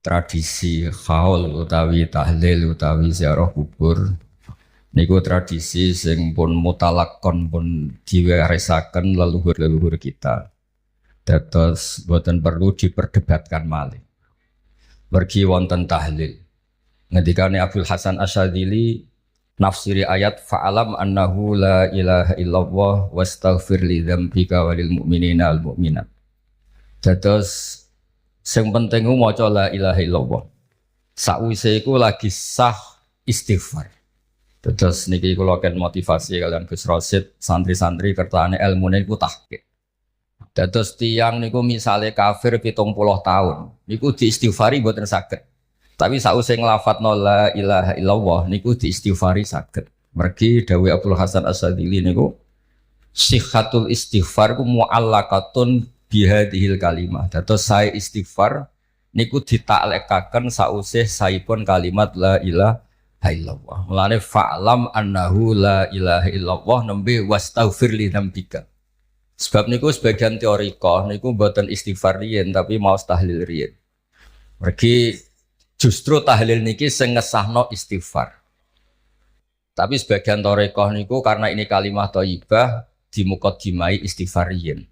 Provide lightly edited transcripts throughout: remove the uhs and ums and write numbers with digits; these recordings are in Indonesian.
tradisi haul utawi tahlil utawi ziarah kubur niku tradisi sing pun mutalakon pun diwarisaken leluhur-leluhur kita. Dados boten perlu diperdebatkan malih. Mergi wonten tahlil. Ngendikane Abdul Hasan Asyadzili nafsiri ayat fa'alam annahu la ilaha illallah wastaghfir li dzambika walil mu'minina al mu'minat. Dados sing penting ku maca la ilaha illallah. Sakwise iku lagi sah istighfar. Dados niki kula ken motivasi kalian Gus Rosid santri-santri kertane ilmune iku tahqiq. Dados tiyang niku misale kafir 70 tahun niku diistighfari mboten saged. Tapi sakwise nglafatno la ilaha illallah niku diistighfari saged. Mergi dawuh Abdul Hasan Asyadzili niku sihhatul istighfar ku muallaqatun bihadhil kalimah. Dados saya istighfar niku ditaklekaken sausih saipun kalimat la ilaha illallah. Mulane fa'lam annahu la ilaha illallah nembe wastaghfir li dzambika. Sebab niku sebagian teorika niku mboten istighfar riyen tapi mau tahlil riyen. Mergi justru tahlil niki sing ngesahno istighfar. Tapi sebagian teorika niku karena ini kalimat thayyibah dimukadimai istighfar riyen.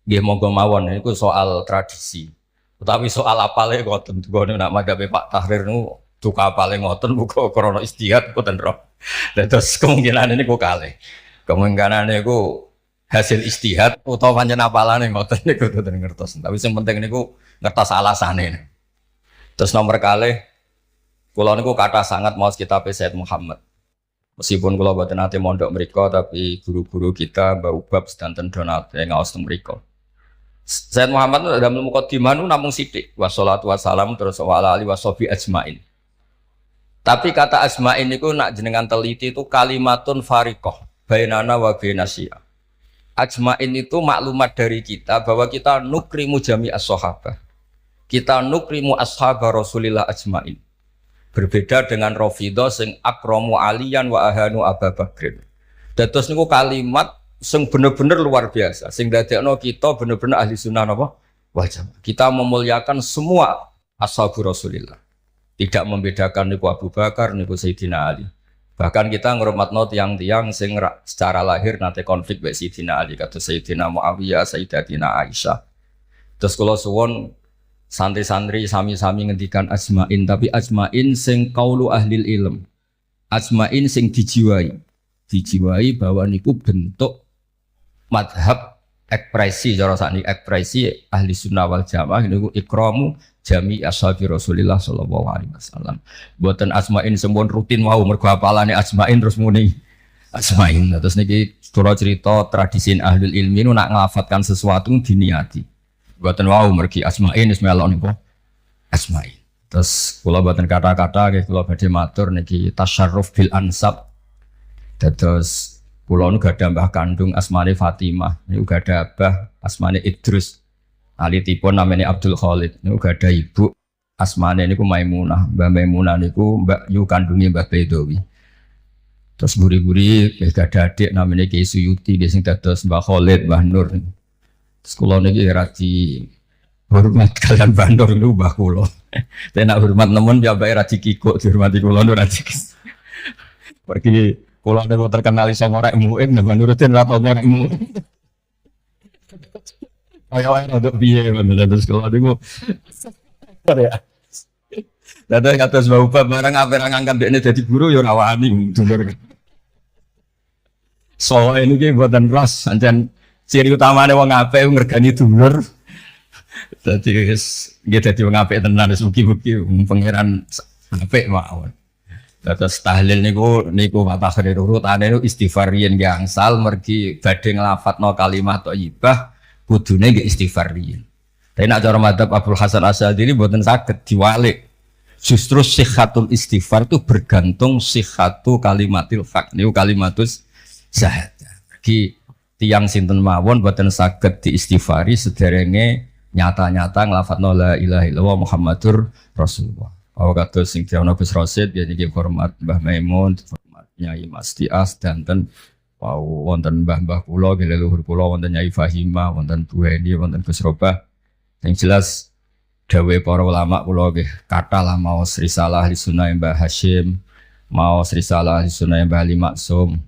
Nggih monggo mawon niku soal tradisi. Utawi soal apale ngoten nggone nak madhabe Pak Tahrir niku duka apale ngoten muga krana istihad mboten roh. Dados kemungkinan niku kalih. Kemungkinan niku hasil istihad utawa pancen apalane ngoten niku mboten ngertos. Tapi sing penting niku ngertos alasane. Terus nomor kalih kula niku kathah sangat maos kitab Sayyid Muhammad. Meskipun kula boten nate mondok mriku tapi guru-guru kita Mbah Ubab sedanten Donat ngaos teng mriku. Sayyid Muhammad dalam mukadimah nu namung sithik wassalatu wassalam terus wa ala alihi washabi ajmain. Tapi kata ajmain niku nak jenengan teliti itu kalimatun fariqah bainana wa bainasya. Ajmain itu maklumat dari kita bahwa kita nukrimu jami as-sahabah. Kita nukrimu ashabar Rasulillah ajmain. Berbeda dengan Rafidhah sing akramu aliyan wa ahanu Abu Bakrin. Dados niku kalimat sing bener-bener luar biasa sing dadekno kita bener-bener ahli sunnah napa wal jamaah. Kita memuliakan semua ashabu Rasulillah. Tidak membedakan niku Abu Bakar niku Sayyidina Ali. Bahkan kita ngurmatno tiang-tiang sing secara lahir nate konflik mbek Sayyidina Ali kados Sayyidina Muawiyah, Sayyidatina Aisyah. Terus kula suwun santri-santri sami-sami ngendikan ajmain tapi ajmain sing qaulu ahlil ilm. Ajmain sing dijiwai bahwa niku bentuk madhab ekspresi cara sakniki ekspresi ahli sunnah wal jamaah niku ikramu jami ashabi Rasulillah sallallahu alaihi wasallam. Mboten asmain sempun rutin wau mergo apalane asmain terus muni asmain. Terus niki kula cerita tradisi ahlul ilmi nu nak nglafatkan sesuatu diniati. Mboten wau mergi asmain wis melok niku asmain. Terus kula mboten kata-kata nggih kula badhe matur niki tasyarruf bil ansab. Dados kula nu gadah mbah kandung asmane Fatimah, niku gadah abah asmane Idrus. Alitipun namanya Abdul Khalid, niku gadah ibu asmane niku Maimunah. Mbah Maimunah niku mbak yu kandunge Mbah Baidowi. Terus buri-buri gadah adik namanya Kiai Suyuti, sing dados Mbah Khalid, Mbah Nur. Terus kula niki radi hormat kalian Mbah Nur niku mbah kula. Tapi nak hormat nemen ya mbake radi kikuk dihormati kula nu radi. Pergi kula niku terkenal iso ngorek muin Mbah Nuruddin ra tau ngorek muin. Ayo untuk piye bener terus kula niku. Ya. Dados kados Mbah Ubab barang ape ra ngangkat dekne dadi guru ya ora wani dulur. Soale niki mboten ros pancen ciri utamane wong apik ngregani dulur. Dadi wis nggih dadi wong apik tenan wis mugi-mugi pangeran apik mawon. Dados tahlil niku Pak Tahrir urutane niku istighfar yen gangsal mergi badhe nglafatno kalimat thayyibah kudune nggih istighfar yen. Tapi nek cara madzhab Abdul Hasan Asyadzili mboten saged diwalik. Justru sihhatul istighfar itu bergantung sihhatu kalimatil haq. Niku kalimatus syahadah. Mergi tiyang sinten mawon mboten saged diistighfari sederenge nyata-nyata nglafatno la ilaha illallah Muhammadur Rasulullah. Kados sing diawon Gus Rosid ya niki hormat Mbah Maimun, hormat Nyai Mas Tias danten wonten mbah-mbah kula leluhur kula wonten Nyai Fahimah, wonten Bu Heni, wonten Gus Robah. Yang jelas dawe para ulama kula nggih kathah lah maos risalah li sunah Mbah Hasyim, maos risalah li sunah Mbah Ali Maksum.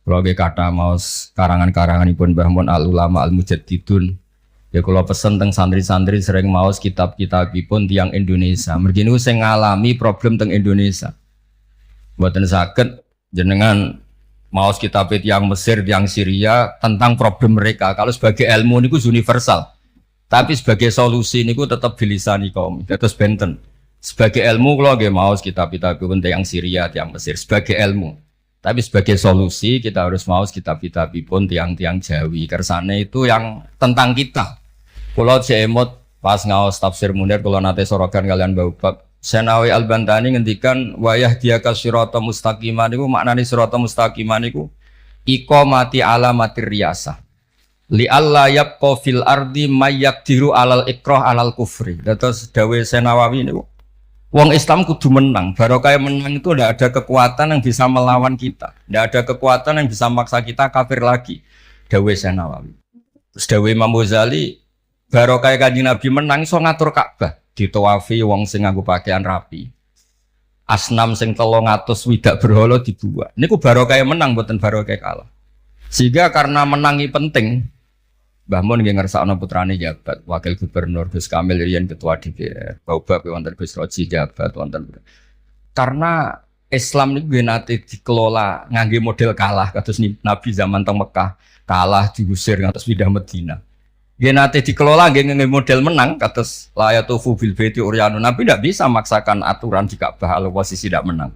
Kula nggih kathah maos karangan-karanganipun Mbah Mun Al Ulama Al Mujaddidun. Ya kula pesen teng santri-santri sering maos kitab-kitabipun tiyang Indonesia. Mergi niku sing ngalami problem teng Indonesia. Mboten saged jenengan maos kitab tiyang Mesir, tiyang Syria tentang problem mereka. Kalau sebagai ilmu niku universal. Tapi sebagai solusi niku tetap bilisani kaum. Terus benten. Sebagai ilmu kula nggih maos kitab-kitabipun tiyang Syria, tiyang Mesir sebagai ilmu. Tapi sebagai solusi kita harus maos kitab-kitabipun tiang-tiang Jawi. Kersane itu yang tentang kita. Kula cemot pas ngaos tafsir Munir kula nate sorogan kalian Bapak Senawi Al-Bantani ngendikan wayah dia ka sirata mustaqiman niku maknane sirata mustaqiman niku iqamati alamatir riyasah. Li alla yabqa fil ardi may yaqdiru alal ikrah alal kufri. Terus dawuh Senawawi niku wong Islam kudu menang. Barokah menang itu tidak ada kekuatan yang bisa melawan kita. Tidak ada kekuatan yang bisa memaksa kita kafir lagi. Dawuh Senawawi. Terus dawuh Imam Ghazali barokah Kanjeng Nabi menang iso ngatur Ka'bah, ditawafi wong sing nganggo pakaian rapi. Asnam sing 300 widak berhala dibuat. Niku barokah menang mboten barokah kalah. Sehingga karena menangi penting, Mbah Mun nggih ngersakno putrane jabat, wakil gubernur Gus Kamil riyen ketua DPR, Baubab wonten Gus Roji jabat wonten. Karena Islam niku nggih nate dikelola ngangge model kalah kados Nabi zaman teng Mekah, kalah diusir ngantos pindah Madinah. Nggih nate dikelola nggih model menang kados layatufu bil baiti uryanu. Nabi tidak bisa maksakan aturan di Ka'bah kalau posisi tidak menang.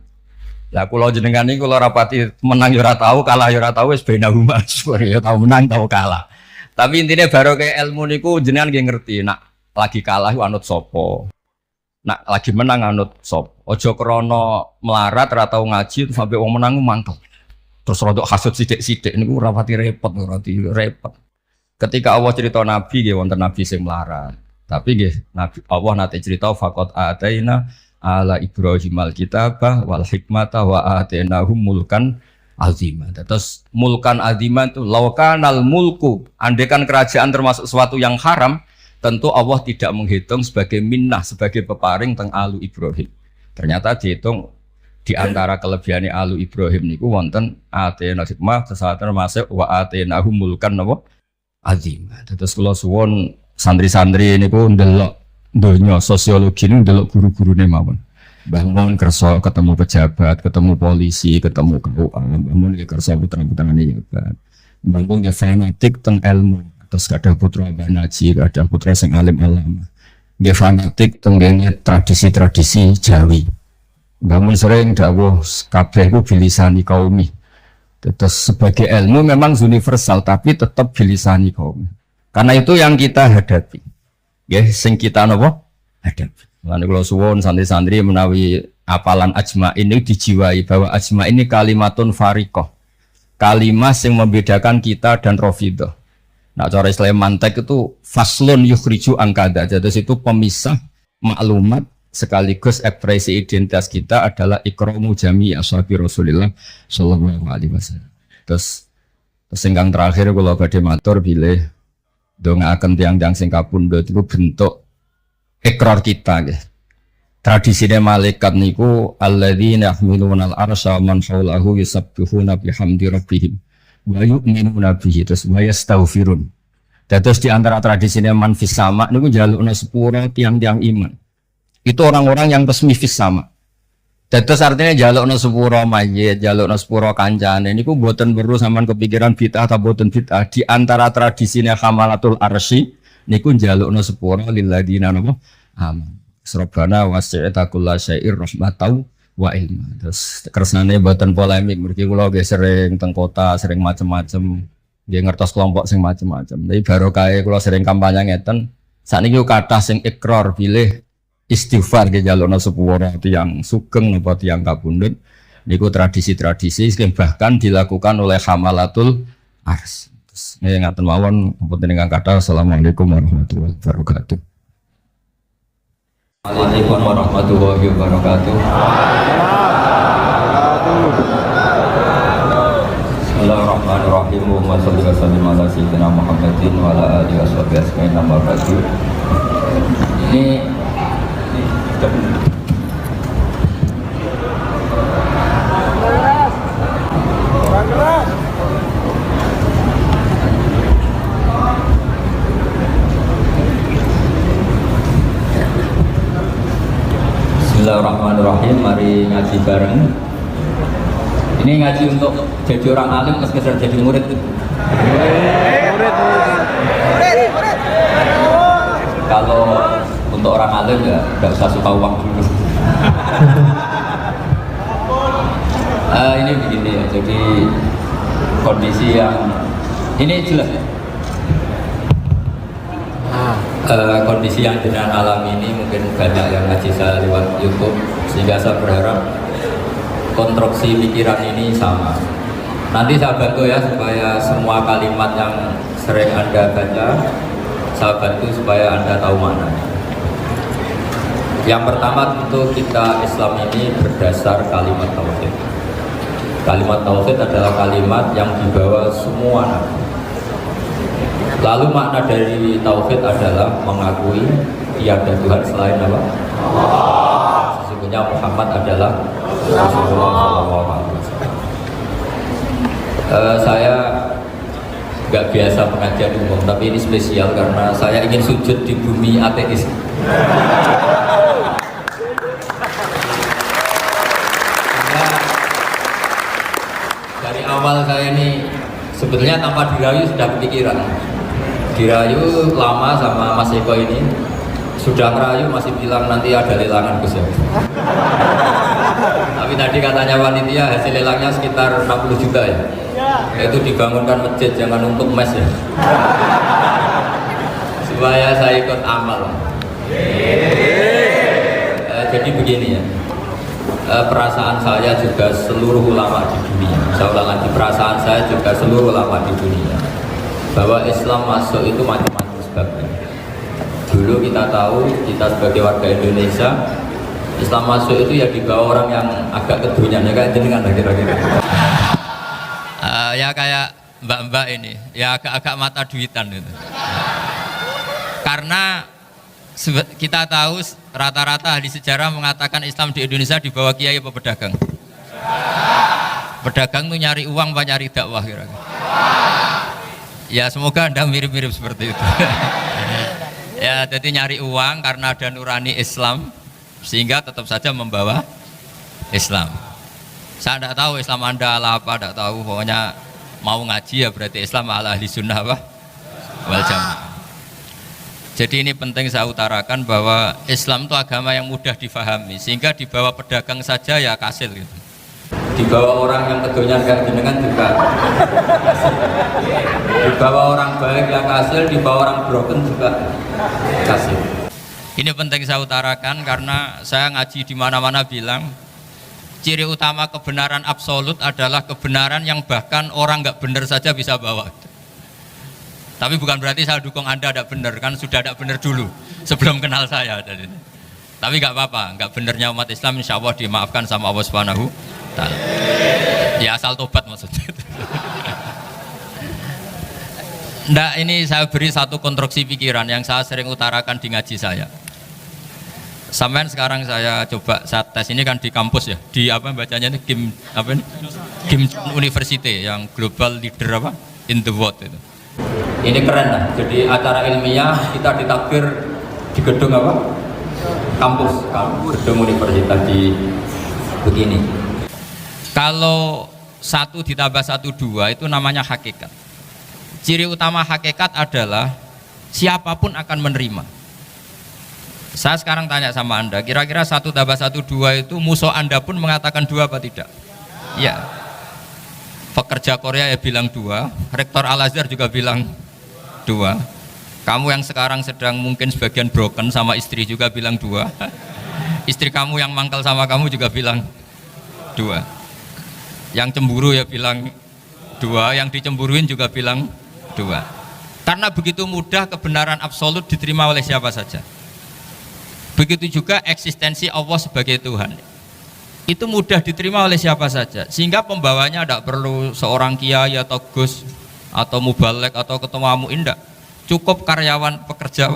Lah kula jenengan niku kula rapati menang ya ora tahu, kalah ya ora tahu wis bainahuma ya tahu menang tahu kalah. Tapi intinya baru kayak ilmu niku jenengan nggih ngerti nak lagi kalah anut sapa. Nak lagi menang anut sapa. Aja krana melarat ora tau ngaji sampai wong menang mantep. Terus rodok hasud sithik-sithik niku rapati repot. Ketika Allah cerita Nabi nggih wonten Nabi sing melarat. Tapi nggih Nabi Allah nate cerita faqat ataina ala Ibrahim al-kitabah wal hikmata wa atainahum mulkan azimah. Terus mulkan azimah itu laukanal mulku. Andaikan kerajaan termasuk sesuatu yang haram, tentu Allah tidak menghitung sebagai minnah, sebagai peparing teng alu Ibrahim. Ternyata dihitung di antara kelebihan alu Ibrahim niku wonten ataina hikmah kesehatan termasuk wa atainahum mulkan napa azimah. Terus kula suwun santri-santri niku ndelok donya sosiologi niku ndelok guru-gurune mawon. Mbah Mun kersa ketemu pejabat, ketemu polisi, ketemu KUA. Mbah Mun kersa putra-putrane jabat. Mbah Mun fanatik teng ilmu. Terus kadang putra Mbah Naji, kadang putra sing alim ulama. Nggih fanatik teng tradisi-tradisi Jawi. Mbah Mun sering dawuh kabeh ku bilisani kaumi. Terus sebagai ilmu memang universal tapi tetap bilisani kaum. Karena itu yang kita hadapi. Ya, sing kita napa? Hadapi. Lan kula suwun santri-santri menawi apalan ajma ini dijiwai bahwa ajma ini kalimatun fariqah. Kalimat yang membedakan kita dan Rafidhah. Nah, cara Islam mantek itu faslun yukhriju angkada. Jadi itu pemisah maklumat sekaligus ekspresi identitas kita adalah ikramu jami ashabi Rasulillah sallallahu alaihi wasallam. Terus singgang terakhir kula badhe matur bilih ndongaaken tiyang-tiyang sing kapundhut iku bentuk ikrar kita nggih. Tradisine malaikat niku alladzina yahmiluna al-arsya man haulahu yusabbihuna bihamdi rabbihim wa yu'minuna bihi terus wa yastaghfirun. Dados di antara tradisine man fis sama niku njalukna sepura tiang-tiang iman. Itu orang-orang yang resmi fis sama. Dados artinya jalukna sepura mayit, jalukna sepura kancane niku mboten perlu sampean kepikiran bid'ah atau mboten bid'ah. Di antara tradisine hamalatul arsy niku njalukna sepura lil ladina napa aman. Rabbana wasi'ta kullasyai'ir rahmatau wa ilma. Terus kersane mboten polemik mergi kula nggih sering teng kota, sering macem-macem nggih ngertos kelompok sing macem-macem. Tapi barokah kula sering kampanye ngeten. Sakniki kathah sing ikrar bilih istighfar nggih njalukna sepura tiyang sugeng napa tiyang kapundhut niku tradisi-tradisi sing bahkan dilakukan oleh hamalatul ars. Terus nggih ngaten mawon punten ingkang kathah. Assalamualaikum warahmatullahi wabarakatuh. Waalaikumsalam warahmatullahi wabarakatuh. Bismillahirrahmanirrahim. Wa sallallahu alaihi wasallam ala sayyidina Muhammadin wa ala alihi washabihi ajmain. Ini Bismillahirrahmanirrahim. Mari ngaji bareng. Ini ngaji untuk jadi orang alim atau sekedar jadi murid? Kalau untuk orang alim ya nggak usah suka uang dulu. Ini begini ya, jadi kondisi yang ini jelas ya. Kondisi yang jenengan alami ini mungkin banyak yang ngaji saya lewat YouTube, sehingga saya berharap konstruksi pikiran ini sama. Nanti saya bantu ya supaya semua kalimat yang sering Anda baca saya bantu supaya Anda tahu maknanya. Yang pertama tentu kita Islam ini berdasar kalimat tauhid. Kalimat tauhid adalah kalimat yang dibawa semua nabi. Lalu makna dari tauhid adalah mengakui tiada Tuhan selain apa? Sesungguhnya Muhammad adalah Rasulullah SAW. Saya nggak biasa pengajian umum, tapi ini spesial karena saya ingin sujud di bumi ateis. Dari awal saya ini sebetulnya tanpa dirayu sudah kepikiran. Dirayu lama sama Mas Eko ini, sudah ngerayu masih bilang nanti ada lelangan Gus ya. Tapi tadi katanya panitia hasil lelangnya sekitar 60 juta ya. Itu dibangunkan masjid, jangan untuk mes ya. Supaya saya ikut amal. Jadi begini ya. Perasaan saya juga seluruh ulama di dunia. Saya ulang lagi, perasaan saya juga seluruh ulama di dunia. Bahwa Islam masuk itu macam-macam sebabnya. Dulu kita tahu, kita sebagai warga Indonesia, Islam masuk itu ya dibawa orang yang agak kedunian, ya kayak jenengan kira-kira. Ya kayak mbak-mbak ini, ya agak-agak mata duitan gitu. Karena kita tahu rata-rata ahli sejarah mengatakan Islam di Indonesia dibawa kiai apa pedagang. Pedagang tuh nyari uang apa nyari dakwah kira-kira. Ya semoga Anda mirip-mirip seperti itu. Ya jadi nyari uang karena ada nurani Islam sehingga tetap saja membawa Islam. Saya tidak tahu Islam Anda ala apa, tidak tahu, pokoknya mau ngaji ya berarti Islam ala ahli sunnah apa? Wal jamaah. Jadi ini penting saya utarakan bahwa Islam itu agama yang mudah difahami, sehingga dibawa pedagang saja ya kasil gitu. Dibawa orang yang kedunian kayak jenengan juga kasil. Dibawa orang baik yang kasil, dibawa orang broken juga kasil. Ini penting saya utarakan karena saya ngaji di mana-mana bilang ciri utama kebenaran absolut adalah kebenaran yang bahkan orang nggak benar saja bisa bawa. Tapi bukan berarti saya dukung Anda tidak benar, kan sudah tidak benar dulu sebelum kenal saya. Tapi nggak apa-apa, nggak benernya umat Islam insya Allah dimaafkan sama Allah Subhanahu wa Ta'ala. Ya asal tobat maksudnya. Nggak, ini saya beri satu konstruksi pikiran yang saya sering utarakan di ngaji saya. Sampai sekarang saya coba saya tes, ini kan di kampus ya, di apa bacanya ini GIM apa ini? GIM University yang Global Leader apa in the World itu. Ini keren lah, jadi acara ilmiah kita ditakbir di gedung apa? Kampus, gedung universitas di begini. Kalau 1 ditambah 1 2 itu namanya hakikat. Ciri utama hakikat adalah siapapun akan menerima. Saya sekarang tanya sama Anda, kira-kira 1 tambah 1 2 itu musuh Anda pun mengatakan 2 apa tidak? Ya. Pekerja Korea ya bilang 2, Rektor Al-Azhar juga bilang 2. Kamu yang sekarang sedang mungkin sebagian broken sama istri juga bilang 2. Istri kamu yang mangkal sama kamu juga bilang 2. Yang cemburu ya bilang 2, yang dicemburuin juga bilang 2. Karena begitu mudah kebenaran absolut diterima oleh siapa saja. Begitu juga eksistensi Allah sebagai Tuhan. Itu mudah diterima oleh siapa saja. Sehingga pembawanya tidak perlu seorang kiai atau gus atau mubalek atau ketua muin, tidak. Cukup karyawan pekerja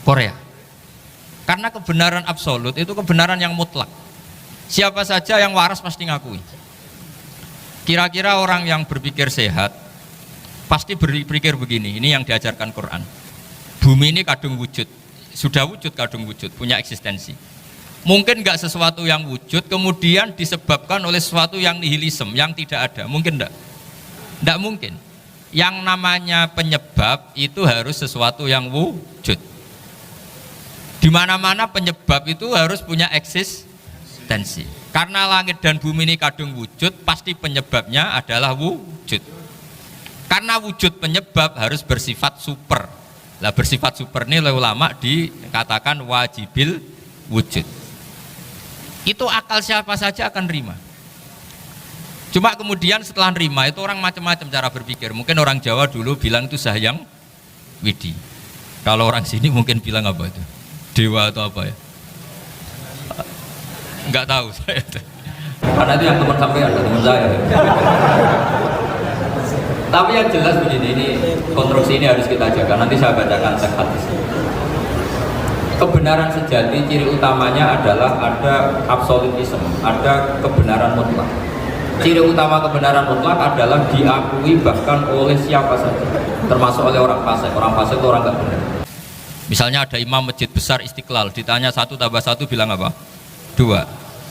Korea. Karena kebenaran absolut itu kebenaran yang mutlak. Siapa saja yang waras pasti ngakui. Kira-kira orang yang berpikir sehat pasti berpikir begini, ini yang diajarkan Quran. Bumi ini kadung wujud, sudah wujud kadung wujud, punya eksistensi. Mungkin nggak sesuatu yang wujud kemudian disebabkan oleh sesuatu yang nihilisme, yang tidak ada. Mungkin enggak? Enggak mungkin. Yang namanya penyebab itu harus sesuatu yang wujud. Di mana-mana penyebab itu harus punya eksistensi. Karena langit dan bumi ini kadung wujud, pasti penyebabnya adalah wujud. Karena wujud penyebab harus bersifat super. Lah bersifat super ini oleh ulama dikatakan wajibil wujud. Itu akal siapa saja akan terima. Cuma kemudian setelah nerima itu orang macam-macam cara berpikir. Mungkin orang Jawa dulu bilang itu Sahyang Widi. Kalau orang sini mungkin bilang apa itu? Dewa atau apa ya? Enggak tahu saya. Karena itu yang teman sampai ada teman saya. Tapi yang jelas begini, ini konstruksi ini harus kita jaga. Nanti saya bacakan teks hadis. Kebenaran sejati ciri utamanya adalah ada absolutisme, ada kebenaran mutlak. Ciri utama kebenaran mutlak adalah diakui bahkan oleh siapa saja, termasuk oleh orang fasik. Orang fasik itu orang nggak benar. Misalnya ada imam masjid besar Istiqlal, ditanya 1 tambah 1 bilang apa? 2.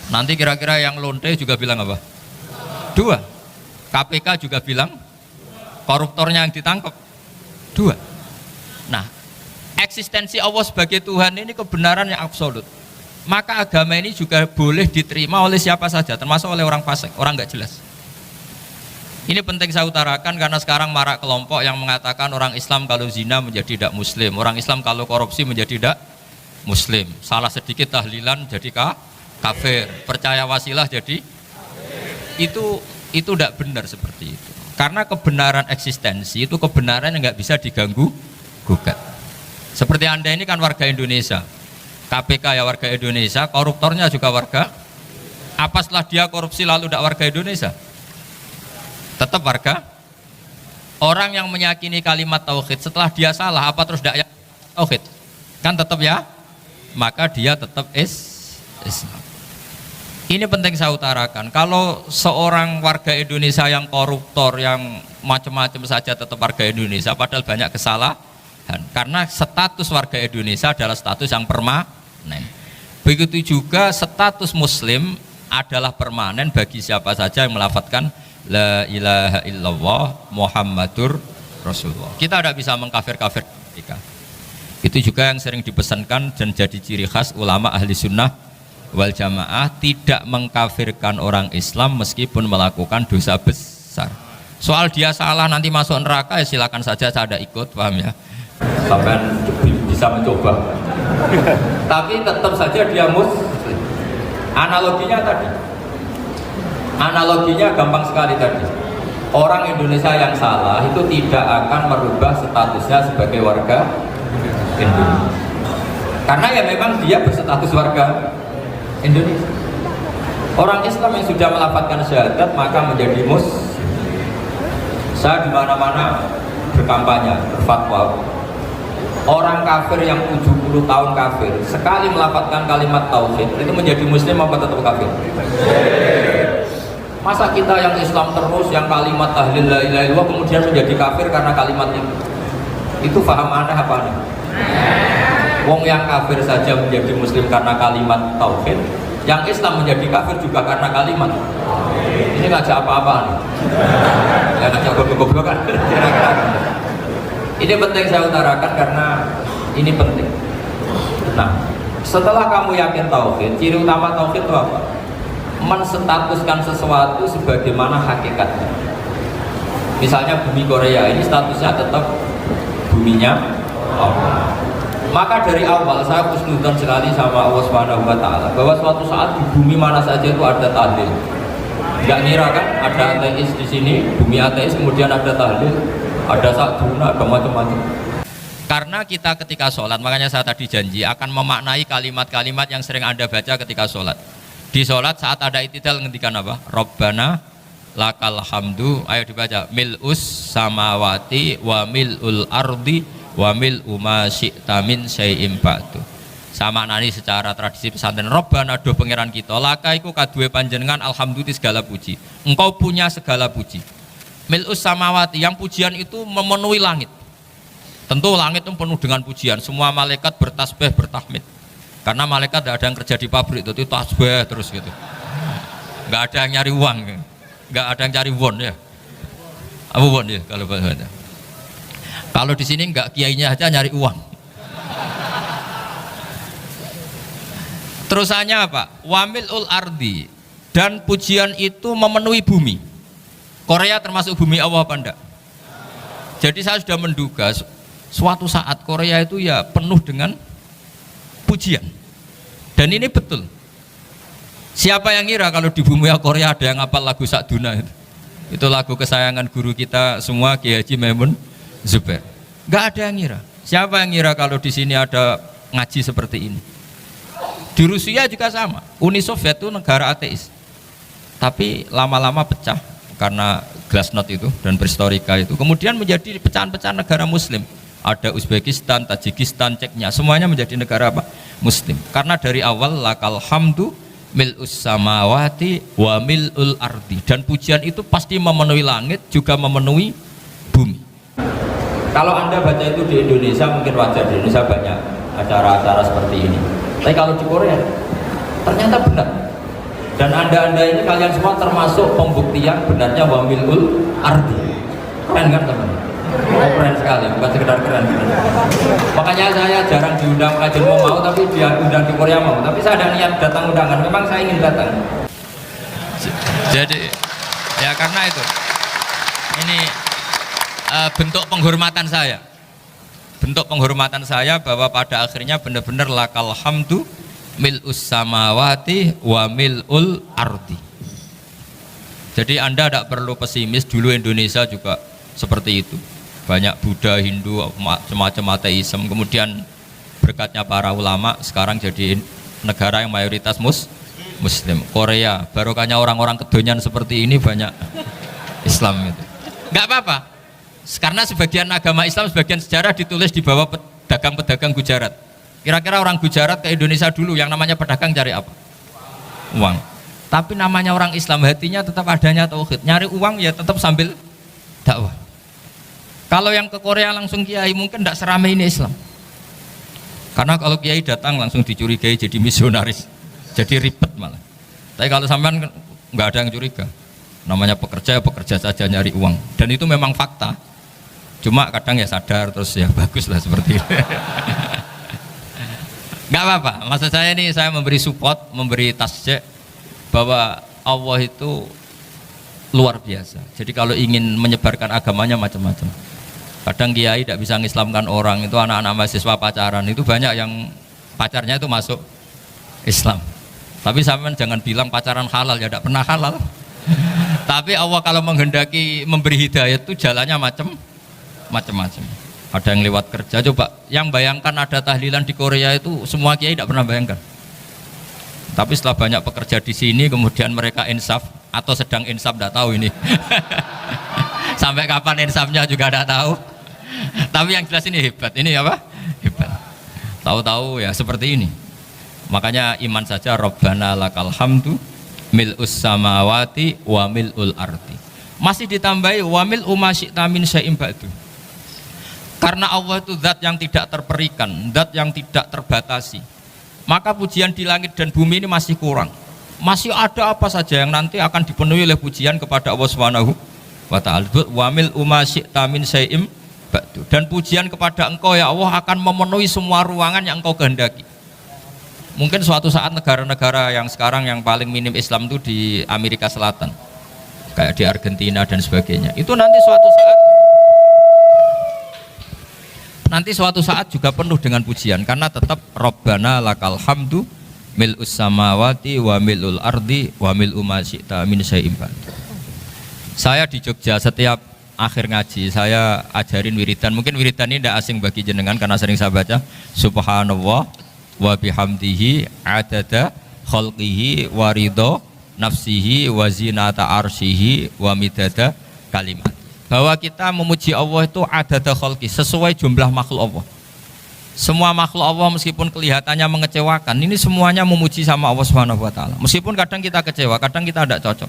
Nanti kira-kira yang lonte juga bilang apa? 2. KPK juga bilang, koruptornya yang ditangkap 2. Nah, eksistensi Allah sebagai Tuhan ini kebenaran yang absolut. Maka agama ini juga boleh diterima oleh siapa saja, termasuk oleh orang fasik, orang nggak jelas. Ini penting saya utarakan karena sekarang marak kelompok yang mengatakan orang Islam kalau zina menjadi tidak muslim, orang Islam kalau korupsi menjadi tidak muslim, salah sedikit tahlilan jadi kafir, percaya wasilah jadi itu tidak benar seperti itu. Karena kebenaran eksistensi itu kebenaran yang nggak bisa diganggu gugat. Seperti Anda ini kan warga Indonesia, KPK ya warga Indonesia, koruptornya juga warga. Apa setelah dia korupsi lalu tidak warga Indonesia? Tetap warga. Orang yang meyakini kalimat tauhid setelah dia salah apa terus tidak yakin tauhid? Kan tetap ya. Maka dia tetap Islam. Ini penting saya utarakan. Kalau seorang warga Indonesia yang koruptor, yang macam-macam saja tetap warga Indonesia, padahal banyak kesalahan. Karena status warga Indonesia adalah status yang permanen. Begitu juga status Muslim adalah permanen bagi siapa saja yang melafadzkan La ilaha illallah Muhammadur Rasulullah. Kita tidak bisa mengkafir-kafir mereka. Itu juga yang sering dipesankan dan jadi ciri khas ulama ahli sunnah wal jamaah, tidak mengkafirkan orang Islam meskipun melakukan dosa besar. Soal dia salah nanti masuk neraka ya silakan saja, saya ada ikut, paham ya? Sampai bisa mencoba. Tapi tetap saja dia muslim. Analoginya tadi. Analoginya gampang sekali tadi. Orang Indonesia yang salah itu tidak akan merubah statusnya sebagai warga Indonesia. Karena ya memang dia berstatus warga Indonesia. Orang Islam yang sudah melafadzkan syahadat maka menjadi muslim. Saya di mana-mana berkampanye, berfatwa. Orang kafir yang 70 tahun kafir, sekali melafadzkan kalimat tauhid itu menjadi muslim apa tetap kafir? Masa kita yang Islam terus, yang kalimat tahlil la ilaha illallah kemudian menjadi kafir karena kalimat itu? Itu paham aneh apa aneh? Wong yang kafir saja menjadi muslim karena kalimat tauhid, yang Islam menjadi kafir juga karena kalimat. Ini ngajak apa-apaan? Ya ngajak goblok-goblokan. Ini penting saya utarakan karena ini penting. Nah, setelah kamu yakin tauhid, ciri utama tauhid itu apa? Menstatuskan sesuatu sebagaimana hakikatnya. Misalnya bumi Korea ini statusnya tetap buminya Allah. Maka dari awal saya husnudzon sekali sama Allah Subhanahu wa taala bahwa suatu saat di bumi mana saja itu ada tahlil. Enggak ngira kan ada ateis di sini, bumi ateis kemudian ada tahlil, ada sakduna, ada macam-macam. Karena kita ketika sholat, makanya saya tadi janji akan memaknai kalimat-kalimat yang sering Anda baca ketika sholat. Di sholat saat ada itidal ngendikan apa? Rabbana lakal hamdu, ayo dibaca, mil'us samawati wa mil'ul ardi wa mil'u ma syi'ta min syai'im ba'du. Sama nani secara tradisi pesantren, Robbana doh pangeran kita, laka iku kaduwe panjenengan alhamdulillah segala puji. Engkau punya segala puji. Mil'us samawati, yang pujian itu memenuhi langit. Tentu langit itu penuh dengan pujian. Semua malaikat bertasbih, bertahmid. Karena malaikat tidak ada yang kerja di pabrik, itu tasbih terus gitu. Nggak ada yang nyari uang, nggak ada yang cari won ya. Apa won ya kalau bahasa? Kalau di sini nggak kiainya aja nyari uang. Terusannya apa? Wamilul ardi, dan pujian itu memenuhi bumi. Korea termasuk bumi Allah apa enggak? Jadi saya sudah menduga suatu saat Korea itu ya penuh dengan pujian. Dan ini betul. Siapa yang ngira kalau di bumi Korea ada yang hafal lagu Sakduna itu? Itu lagu kesayangan guru kita semua, Kiai Haji Maimun Zubair. Enggak ada yang ngira. Siapa yang ngira kalau di sini ada ngaji seperti ini? Di Rusia juga sama. Uni Soviet itu negara ateis. Tapi lama-lama pecah karena glasnost itu dan perestroika itu. Kemudian menjadi pecahan-pecahan negara muslim. Ada Uzbekistan, Tajikistan, Ceknya, semuanya menjadi negara apa? Muslim. Karena dari awal lakal hamdu mil'us samawati wa mil'ul ardi. Dan pujian itu pasti memenuhi langit, juga memenuhi bumi. Kalau Anda baca itu di Indonesia, mungkin wajar, di Indonesia banyak acara-acara seperti ini. Tapi kalau di Korea ternyata benar. Dan anda ini kalian semua termasuk pembuktian benarnya wamilul ardi. Keren kan teman? Oh, keren sekali, bukan sekedar keren. Makanya saya jarang diundang kajian mau, tapi dia undang di Korea mau. Tapi saya ada niat datang undangan. Memang saya ingin datang. Jadi ya karena itu ini bentuk penghormatan saya. Bentuk penghormatan saya bahwa pada akhirnya benar-benar lakal hamdu mil'us samawati wa mil'ul ardi. Jadi Anda tidak perlu pesimis, dulu Indonesia juga seperti itu. Banyak Buddha, Hindu, semacam ateisme. Kemudian berkatnya para ulama sekarang jadi negara yang mayoritas muslim. Korea, barokahnya orang-orang kedonyan seperti ini banyak Islam itu. Enggak apa-apa. Karena sebagian agama Islam, sebagian sejarah ditulis di bawah pedagang-pedagang Gujarat. Kira-kira orang Gujarat ke Indonesia dulu yang namanya pedagang cari apa? Uang. Tapi namanya orang Islam, hatinya tetap adanya tauhid. Nyari uang ya tetap sambil dakwah. Kalau yang ke Korea langsung kiai mungkin tidak seramai ini Islam. Karena kalau kiai datang langsung dicurigai jadi misionaris, jadi ribet malah. Tapi kalau sampean nggak ada yang curiga. Namanya pekerja, pekerja saja nyari uang. Dan itu memang fakta. Cuma kadang ya sadar terus ya bagus lah seperti itu. Nggak apa-apa, maksud saya ini saya memberi support, memberi tasjek bahwa Allah itu luar biasa. Jadi kalau ingin menyebarkan agamanya macam-macam. Kadang kiai tidak bisa mengislamkan orang, itu anak-anak mahasiswa pacaran, itu banyak yang pacarnya itu masuk Islam. Tapi sampean jangan bilang pacaran halal, ya tidak pernah halal. Tapi Allah kalau menghendaki memberi hidayah itu jalannya macam-macam. Ada yang lewat kerja, coba yang bayangkan ada tahlilan di Korea itu semua kiai tidak pernah bayangkan. Tapi setelah banyak pekerja di sini, kemudian mereka insaf atau sedang insaf tidak tahu ini. Sampai kapan insafnya juga tidak tahu. Tapi yang jelas ini hebat. Ini apa? Hebat. Tahu-tahu ya seperti ini. Makanya iman saja Rabbana lakal hamdu mil'us samawati wa mil'ul ardi. Masih ditambahi wa mil'u ma syi'ta min syai'in ba'du. Karena Allah itu zat yang tidak terperikan, zat yang tidak terbatasi. Maka pujian di langit dan bumi ini masih kurang. Masih ada apa saja yang nanti akan dipenuhi oleh pujian kepada Allah Subhanahu wa ta'ala. Wa mil'u ma syi'ta min syai'in ba'du. Dan pujian kepada Engkau ya Allah akan memenuhi semua ruangan yang Engkau kehendaki. Mungkin suatu saat negara-negara yang sekarang yang paling minim Islam itu di Amerika Selatan, kayak di Argentina dan sebagainya, itu nanti suatu saat juga penuh dengan pujian, karena tetap Rabbana lakal hamdu mil'us samawati wa mil'ul ardi wa mil'u ma syi'ta min syai'in ba'du. Saya di Jogja setiap akhir ngaji saya ajarin wiridan. Mungkin wiridan ini tidak asing bagi jenengan karena sering saya baca. Subhanallah wa bihamdihi adada khalqihi wa ridho nafsihi wa zinata arsyihi wa midada kalimat. Bahwa kita memuji Allah itu adada khalqi, sesuai jumlah makhluk Allah. Semua makhluk Allah meskipun kelihatannya mengecewakan, ini semuanya memuji sama Allah Subhanahu wa taala. Meskipun kadang kita kecewa, kadang kita tidak cocok.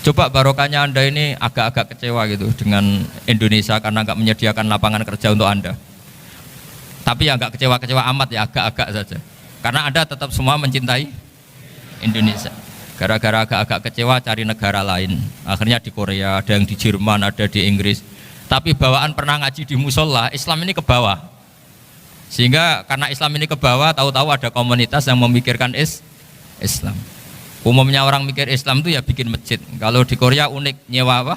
Coba barokahnya Anda ini agak-agak kecewa gitu dengan Indonesia karena nggak menyediakan lapangan kerja untuk Anda. Tapi ya nggak kecewa-kecewa amat ya, agak-agak saja. Karena Anda tetap semua mencintai Indonesia. Gara-gara agak-agak kecewa cari negara lain. Akhirnya di Korea, ada yang di Jerman, ada di Inggris. Tapi bawaan pernah ngaji di musola, Islam ini ke bawah. Sehingga karena Islam ini ke bawah, tahu-tahu ada komunitas yang memikirkan Islam. Umumnya orang mikir Islam itu ya bikin masjid. Kalau di Korea unik, nyewa apa?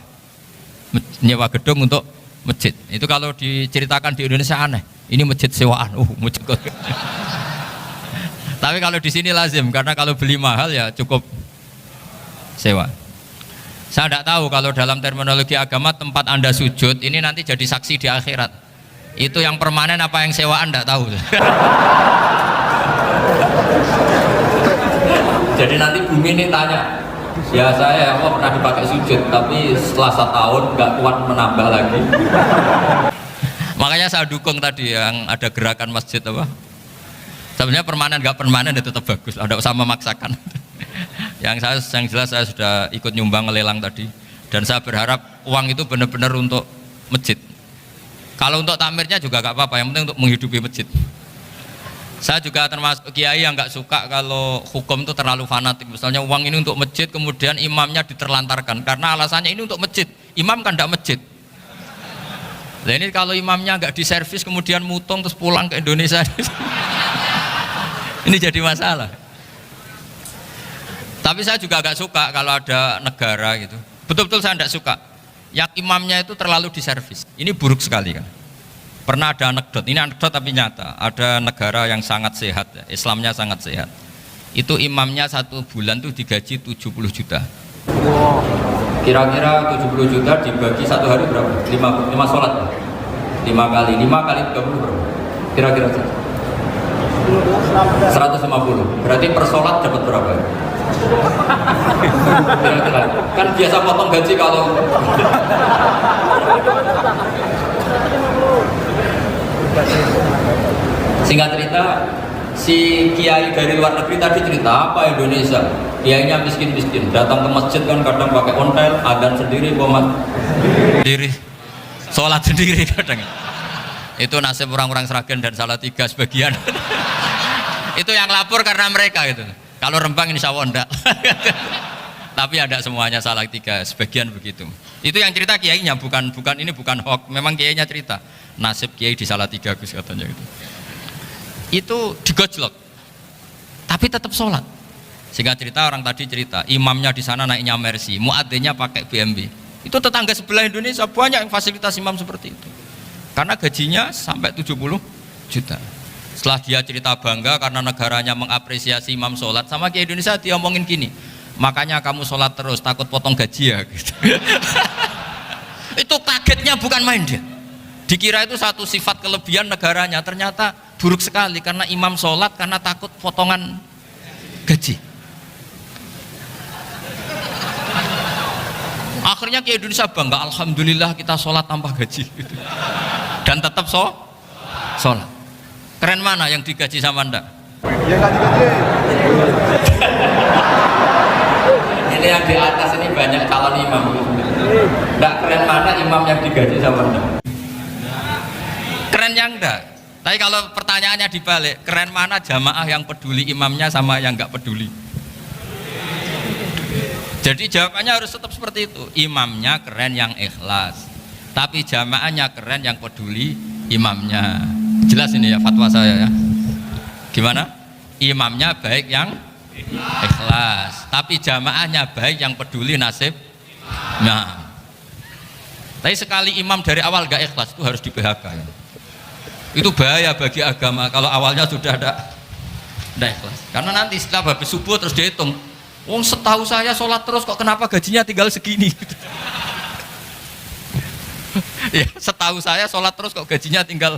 Nyewa gedung untuk masjid. Itu kalau diceritakan di Indonesia aneh. Ini masjid sewaan. Masjid. Tapi kalau di sini lazim, karena kalau beli mahal ya cukup sewa. Saya tidak tahu kalau dalam terminologi agama tempat Anda sujud ini nanti jadi saksi di akhirat. Itu yang permanen apa yang sewaan tidak tahu. Jadi nanti bumi ini tanya, ya saya Allah pernah dipakai sujud, tapi setelah 1 tahun nggak kuat menambah lagi. Makanya saya dukung tadi yang ada gerakan masjid apa. Sebenarnya permanen nggak permanen itu tetap bagus, tidak usah memaksakan. yang jelas saya sudah ikut nyumbang lelang tadi, dan saya berharap uang itu benar-benar untuk masjid. Kalau untuk takmirnya juga gak apa-apa, yang penting untuk menghidupi masjid. Saya juga termasuk kiai yang gak suka kalau hukum itu terlalu fanatik. Misalnya uang ini untuk masjid, kemudian imamnya diterlantarkan karena alasannya ini untuk masjid. Imam kan gak masjid. Nah ini kalau imamnya gak diservis kemudian mutung terus pulang ke Indonesia. Ini jadi masalah. Tapi saya juga gak suka kalau ada negara gitu. Betul-betul saya gak suka yang imamnya itu terlalu diservis. Ini buruk sekali kan. Pernah ada anekdot, ini anekdot tapi nyata. Ada negara yang sangat sehat, ya, Islamnya sangat sehat. Itu imamnya 1 bulan tuh digaji 70 juta. Kira-kira 70 juta dibagi 1 hari berapa? 5 sholat. 5 kali 30 berapa? Kira-kira 150. Berarti per sholat dapat berapa? Kira-kira. Kan biasa potong gaji kalau singkat cerita, si kiai dari luar negeri tadi cerita apa Indonesia, kiainya miskin-miskin, datang ke masjid kan kadang pakai ontel, adzan sendiri, qomat sendiri, sholat sendiri kadang. Itu nasib orang-orang Sragen dan Salatiga sebagian. Itu yang lapor karena mereka itu. Kalau Rembang insya Allah enggak. Tapi ada semuanya Salatiga, sebagian begitu. Itu yang cerita kiainya, bukan ini bukan hoax, memang kiainya cerita. Nasib kiai di Salatiga Gus katanya gitu. Itu digojlok. Tapi tetap sholat. Sehingga cerita orang tadi cerita, imamnya di sana naiknya Mercy, muadzinnya pakai BMW. Itu tetangga sebelah Indonesia banyak yang fasilitas imam seperti itu. Karena gajinya sampai 70 juta. Setelah dia cerita bangga karena negaranya mengapresiasi imam sholat, sama kiai Indonesia dia omongin gini, makanya kamu sholat terus, takut potong gaji ya gitu. Itu kagetnya bukan main dia. Dikira itu satu sifat kelebihan negaranya, ternyata buruk sekali karena imam sholat karena takut potongan gaji. Akhirnya kiai Indonesia bangga, alhamdulillah kita sholat tanpa gaji gitu. Dan tetap sholat. Keren mana yang digaji sama Anda? Ya gaji-gaji. Ini yang di atas ini banyak calon imam. Nggak keren mana imam yang digaji sama Anda? Keren yang enggak. Tapi kalau pertanyaannya dibalik, keren mana jamaah yang peduli imamnya sama yang nggak peduli? Jadi jawabannya harus tetap seperti itu. Imamnya keren yang ikhlas, tapi jamaahnya keren yang peduli imamnya. Jelas ini ya fatwa saya ya. Gimana? Imamnya baik yang ikhlas, tapi jamaahnya baik yang peduli nasib. Nah, tapi sekali imam dari awal gak ikhlas itu harus di PHK ya. Itu bahaya bagi agama kalau awalnya sudah ada ikhlas. Karena nanti setelah habis subuh terus dihitung, wong setahu saya sholat terus kok kenapa gajinya tinggal segini? Ya, setahu saya sholat terus kok gajinya tinggal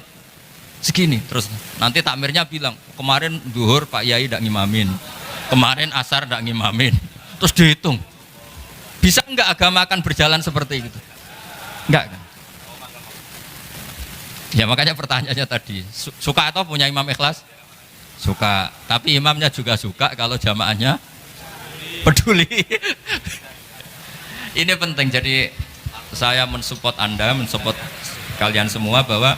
segini. Terus nanti takmirnya bilang, kemarin duhur Pak Yai tidak ngimamin, kemarin asar tidak ngimamin. Terus dihitung, bisa enggak agama akan berjalan seperti itu? Enggak kan? Ya makanya pertanyaannya tadi, suka atau punya imam ikhlas? Suka, tapi imamnya juga suka kalau jamaahnya peduli. Ini penting, jadi saya mensupport Anda, mensupport kalian semua bahwa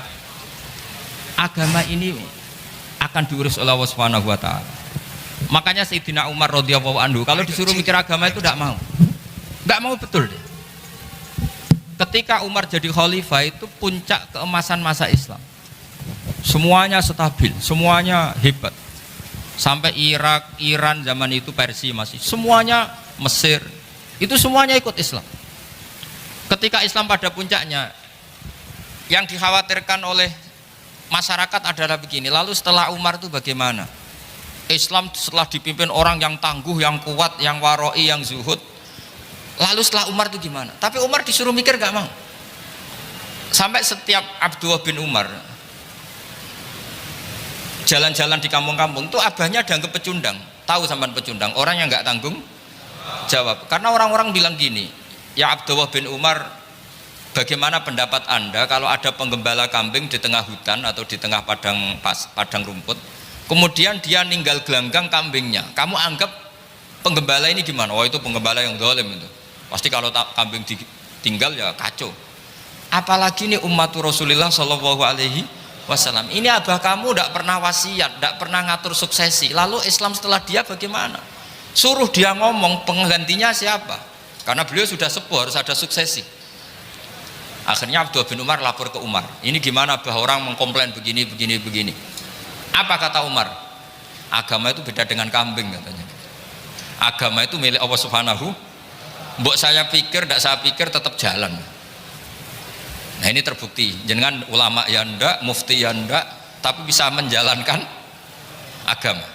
agama ini akan diurus oleh Allah Subhanahu wa taala. Makanya Sayyidina Umar radhiyallahu anhu kalau disuruh mikir agama itu tidak mau. Enggak mau betul deh. Ketika Umar jadi khalifah itu puncak keemasan masa Islam. Semuanya stabil, semuanya hebat. Sampai Irak, Iran zaman itu Persia masih, semuanya Mesir, itu semuanya ikut Islam. Ketika Islam pada puncaknya, yang dikhawatirkan oleh masyarakat adalah begini, lalu setelah Umar itu bagaimana? Islam setelah dipimpin orang yang tangguh, yang kuat, yang waroi, yang zuhud, lalu setelah Umar itu gimana? Tapi Umar disuruh mikir gak mau. Sampai setiap Abdullah bin Umar jalan-jalan di kampung-kampung itu abahnya dianggap pecundang. Tahu sampean pecundang? Orang yang nggak tanggung jawab. Karena orang-orang bilang gini, ya Abdullah bin Umar, bagaimana pendapat Anda kalau ada penggembala kambing di tengah hutan atau di tengah padang rumput, kemudian dia ninggal gelanggang kambingnya, kamu anggap penggembala ini gimana? Oh itu penggembala yang zalim itu. Pasti kalau kambing ditinggal ya kacau. Apalagi ini umatur Rasulullah Shallallahu Alaihi Wasallam. Ini abah kamu tidak pernah wasiat, tidak pernah ngatur suksesi. Lalu Islam setelah dia bagaimana? Suruh dia ngomong penggantinya siapa? Karena beliau sudah sepuh, harus ada suksesi. Akhirnya Abdullah bin Umar lapor ke Umar. Ini gimana abah, orang mengkomplain begini. Apa kata Umar? Agama itu beda dengan kambing katanya. Agama itu milik Allah Subhanahu. Mbok saya pikir, tidak saya pikir tetap jalan. Nah ini terbukti, jangan ulama ya ndak, mufti ya ndak, tapi bisa menjalankan agama.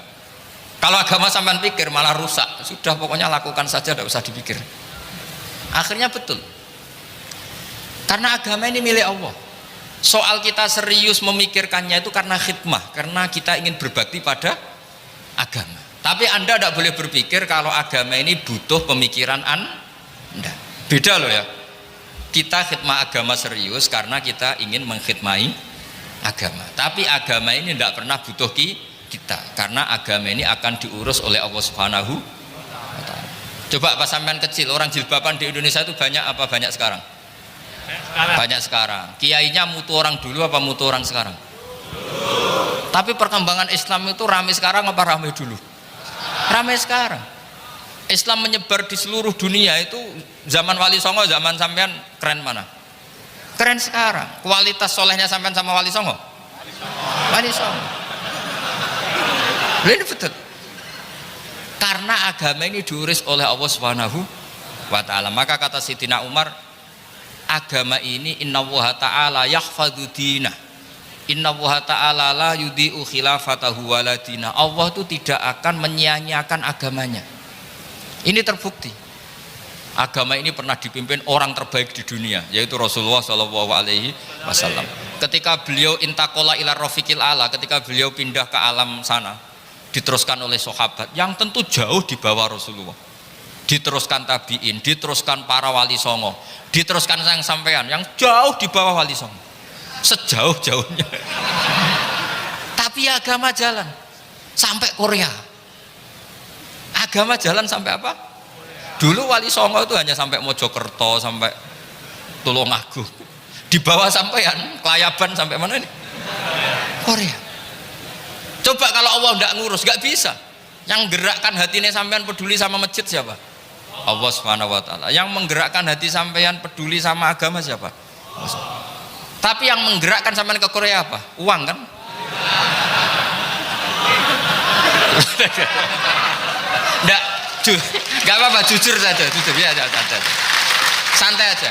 Kalau agama sampean pikir malah rusak, sudah pokoknya lakukan saja, tidak usah dipikir. Akhirnya betul, karena agama ini milik Allah. Soal kita serius memikirkannya itu karena khidmah, karena kita ingin berbakti pada agama. Tapi Anda tidak boleh berpikir kalau agama ini butuh pemikiran Anda. Beda loh ya. Kita khidmah agama serius karena kita ingin mengkhidmai agama. Tapi agama ini tidak pernah butuh kita, karena agama ini akan diurus oleh Allah Subhanahu wa taala. Coba pas sampean kecil, orang jilbaban di Indonesia itu banyak apa banyak sekarang? Banyak sekarang. Kiainya mutu orang dulu apa mutu orang sekarang? Tapi perkembangan Islam itu ramai sekarang apa ramai dulu? Ramai sekarang. Islam menyebar di seluruh dunia itu zaman Wali Songo, zaman sampean keren mana? Keren sekarang. Kualitas solehnya sampean sama Wali Songo? Wali Songo. Ini betul. Karena agama ini diurus oleh Allah Subhanahu wa taala. Maka kata Sayyidina Umar, agama ini innallaha ta'ala yahfadzu dinah. Innallaha ta'ala la yudhi'u khilafatahu waladina. Allah itu tidak akan menyia-nyiakan agamanya. Ini terbukti. Agama ini pernah dipimpin orang terbaik di dunia, yaitu Rasulullah Shallallahu Alaihi Wasallam. Ketika beliau intakola ila rofiqil ala, ketika beliau pindah ke alam sana, diteruskan oleh sahabat yang tentu jauh di bawah Rasulullah. Diteruskan tabiin, diteruskan para wali songo, diteruskan sang sampean yang jauh di bawah wali songo, sejauh-jauhnya. Tapi agama jalan sampai Korea. Agama jalan sampai apa? Dulu Wali Songo itu hanya sampai Mojokerto, sampai Tulungagung. Di bawah sampean, Kelayaban sampai mana ini? Korea. Coba kalau Allah tidak ngurus, nggak bisa. Yang gerakkan hatinya sampean peduli sama masjid siapa? Allah Subhanahu wa taala. Yang menggerakkan hati sampean peduli sama agama siapa? Tapi yang menggerakkan sampean ke Korea apa? Uang kan? Enggak apa-apa, jujur saja, jujur ya, santai aja.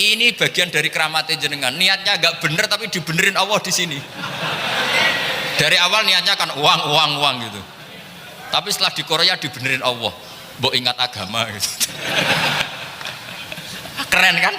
Ini bagian dari keramatnya jenengan. Niatnya agak bener tapi dibenerin Allah di sini. Dari awal niatnya kan uang gitu. Tapi setelah di Korea dibenerin Allah. Mbok ingat agama gitu. Keren kan?